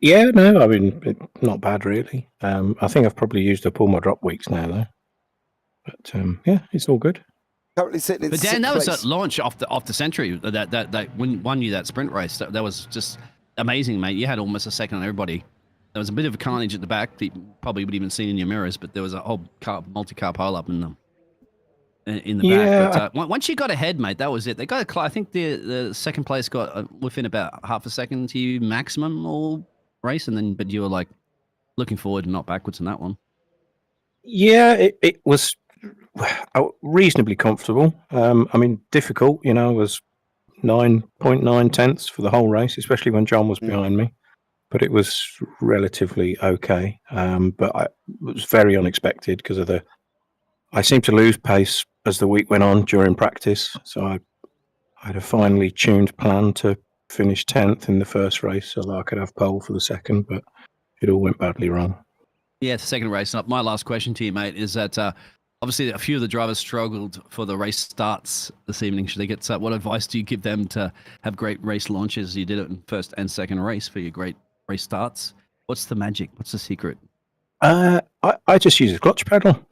Yeah, no, I mean, not bad really. I think I've probably used up all my drop weeks now, though. But yeah, it's all good. Currently sitting in But Dan, sixth that was place. that launch off the century that won you that sprint race. That was just amazing, mate. You had almost a second on everybody. There was a bit of a carnage at the back that you probably would even seen in your mirrors, but there was a whole multi-car pile up in the back. But once you got ahead, mate, that was it. They got I think the second place got within about half a second to you maximum all race, but you were like looking forward and not backwards in that one. Yeah, it was reasonably comfortable. I mean, difficult, it was 9.9 tenths for the whole race, especially when John was behind me. But it was relatively okay. But it was very unexpected because I seemed to lose pace as the week went on during practice. So I had a finely tuned plan to finish 10th in the first race so that I could have pole for the second, but it all went badly wrong. Yeah, the second race. My last question to you, mate, is that obviously a few of the drivers struggled for the race starts this evening. Should they get what advice do you give them to have great race launches? You did it in first and second race for your great race starts. What's the magic? What's the secret? I just use a clutch pedal.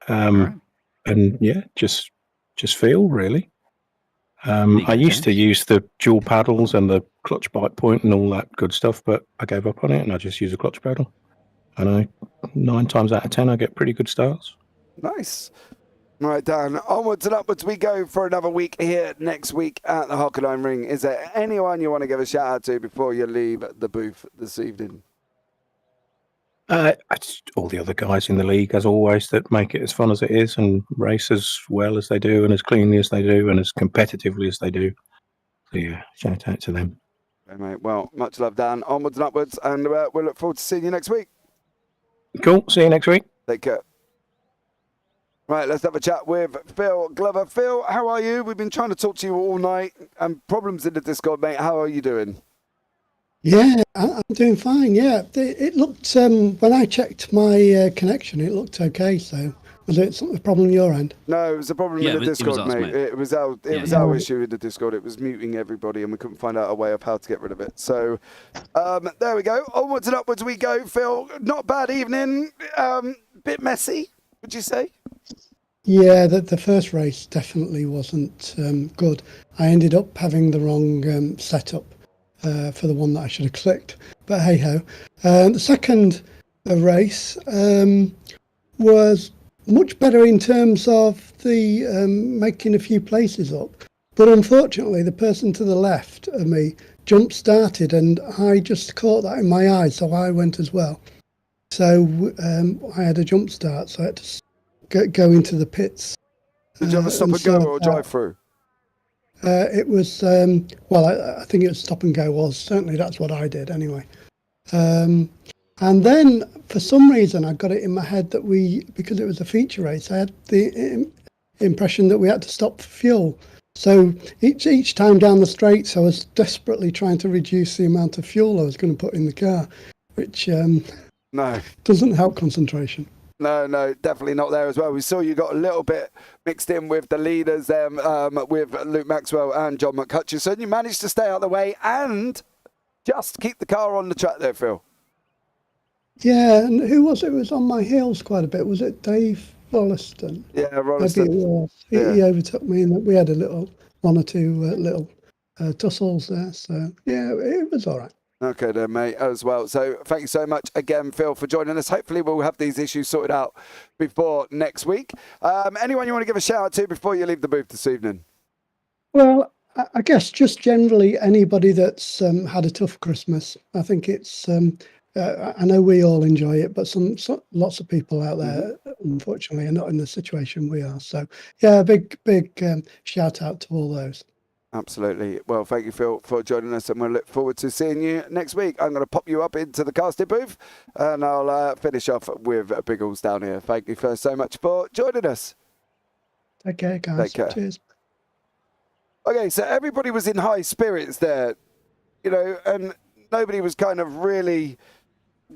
Right. And yeah, just feel really. I used to use the dual paddles and the clutch bite point and all that good stuff, but I gave up on it and I just use a clutch pedal. And 9 times out of 10, I get pretty good starts. Nice. All right, Dan, onwards and upwards we go for another week here next week at the Hockenheim Ring. Is there anyone you want to give a shout out to before you leave the booth this evening? All the other guys in the league, as always, that make it as fun as it is and race as well as they do and as cleanly as they do and as competitively as they do. So yeah, shout out to them. Okay, mate. Well, much love, Dan. Onwards and upwards, and we'll look forward to seeing you next week. Cool. See you next week. Take care. Right, let's have a chat with Phil Glover. Phil, how are you? We've been trying to talk to you all night, and problems in the Discord, mate. How are you doing? Yeah, I'm doing fine. Yeah, it looked when I checked my connection, it looked okay. So was it a problem on your end? No, it was a problem in the Discord, mate. It was our issue in the Discord. It was muting everybody, and we couldn't find out a way of how to get rid of it. So there we go. Onwards and upwards we go, Phil. Not a bad evening. Bit messy, would you say? Yeah, the first race definitely wasn't good. I ended up having the wrong setup for the one that I should have clicked, but hey ho. The second race was much better in terms of the making a few places up, but unfortunately the person to the left of me jump started and I just caught that in my eye, so I went as well. So I had a jump start, so I had to go into the pits. Did you have a stop and go or drive through? It was, I think it was stop and go. Certainly that's what I did anyway. And then for some reason I got it in my head that because it was a feature race, I had the impression that we had to stop for fuel. So each time down the straights I was desperately trying to reduce the amount of fuel I was going to put in the car, which doesn't help concentration. No, definitely not there as well. We saw you got a little bit mixed in with the leaders there, with Luke Maxwell and John McCutcheon. You managed to stay out of the way and just keep the car on the track there, Phil. Yeah, and who was it? It was on my heels quite a bit. Was it Dave Rolliston? Yeah, Rolliston. Maybe it was. He overtook me, and we had one or two little tussles there. So yeah, it was all right. Okay then, mate, as well. So thank you so much again, Phil, for joining us. Hopefully we'll have these issues sorted out before next week. Anyone you want to give a shout out to before you leave the booth this evening? Well, I guess just generally anybody that's had a tough Christmas. I think it's I know we all enjoy it, but lots of people out there, unfortunately, are not in the situation we are. So, yeah, big shout out to all those. Absolutely. Well, thank you, Phil, for joining us, and we'll look forward to seeing you next week. I'm going to pop you up into the casting booth, and I'll finish off with Biggles down here. Thank you so much for joining us. Take care, guys. Take care. Cheers. Okay, so everybody was in high spirits there, you know, and nobody was kind of really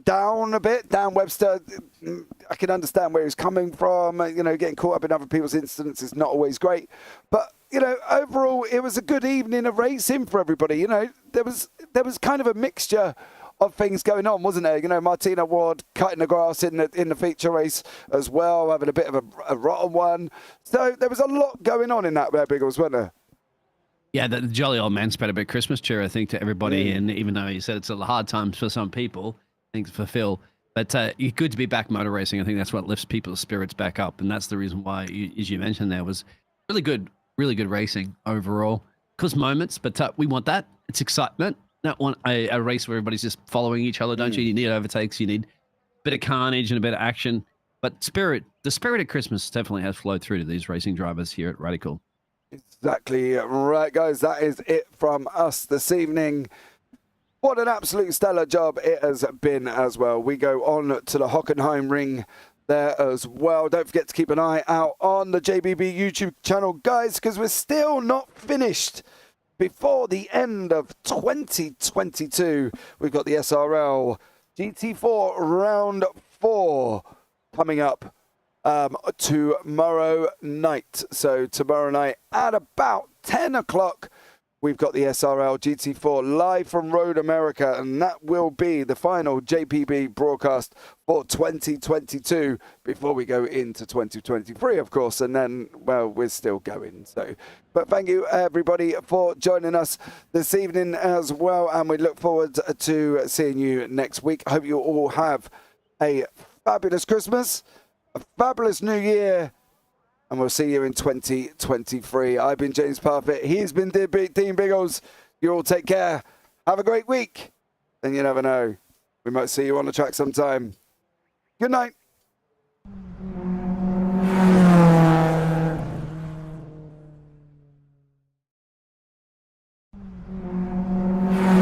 down a bit. Dan Webster, I can understand where he's coming from. You know, getting caught up in other people's incidents is not always great. But, you know, overall, it was a good evening of racing for everybody. You know, there was kind of a mixture of things going on, wasn't there? You know, Martina Ward cutting the grass in the feature race as well, having a bit of a rotten one. So there was a lot going on in that there, Biggles, wasn't there? Yeah, the jolly old man spread a bit Christmas cheer, I think, to everybody. And even though he said it's a hard time for some people, I think for Phil, but it's good to be back motor racing. I think that's what lifts people's spirits back up. And that's the reason why, as you mentioned, there was really good racing overall. Because moments, but we want that. It's excitement. Not want a race where everybody's just following each other, don't you? You need overtakes. You need a bit of carnage and a bit of action. But the spirit of Christmas definitely has flowed through to these racing drivers here at Radical. Exactly right, guys. That is it from us this evening. What an absolute stellar job it has been as well. We go on to the Hockenheim ring there as well. Don't forget to keep an eye out on the JBB YouTube channel, guys, because we're still not finished. Before the end of 2022, we've got the SRL GT4 Round 4 coming up tomorrow night. So tomorrow night at about 10 o'clock, we've got the SRL GT4 live from Road America, and that will be the final JPB broadcast for 2022 before we go into 2023, of course, and then, well, we're still going. So, but thank you, everybody, for joining us this evening as well, and we look forward to seeing you next week. I hope you all have a fabulous Christmas, a fabulous New Year, and we'll see you in 2023. I've been James Parfitt. He's been Dean Biggles. You all take care. Have a great week. And you never know, we might see you on the track sometime. Good night.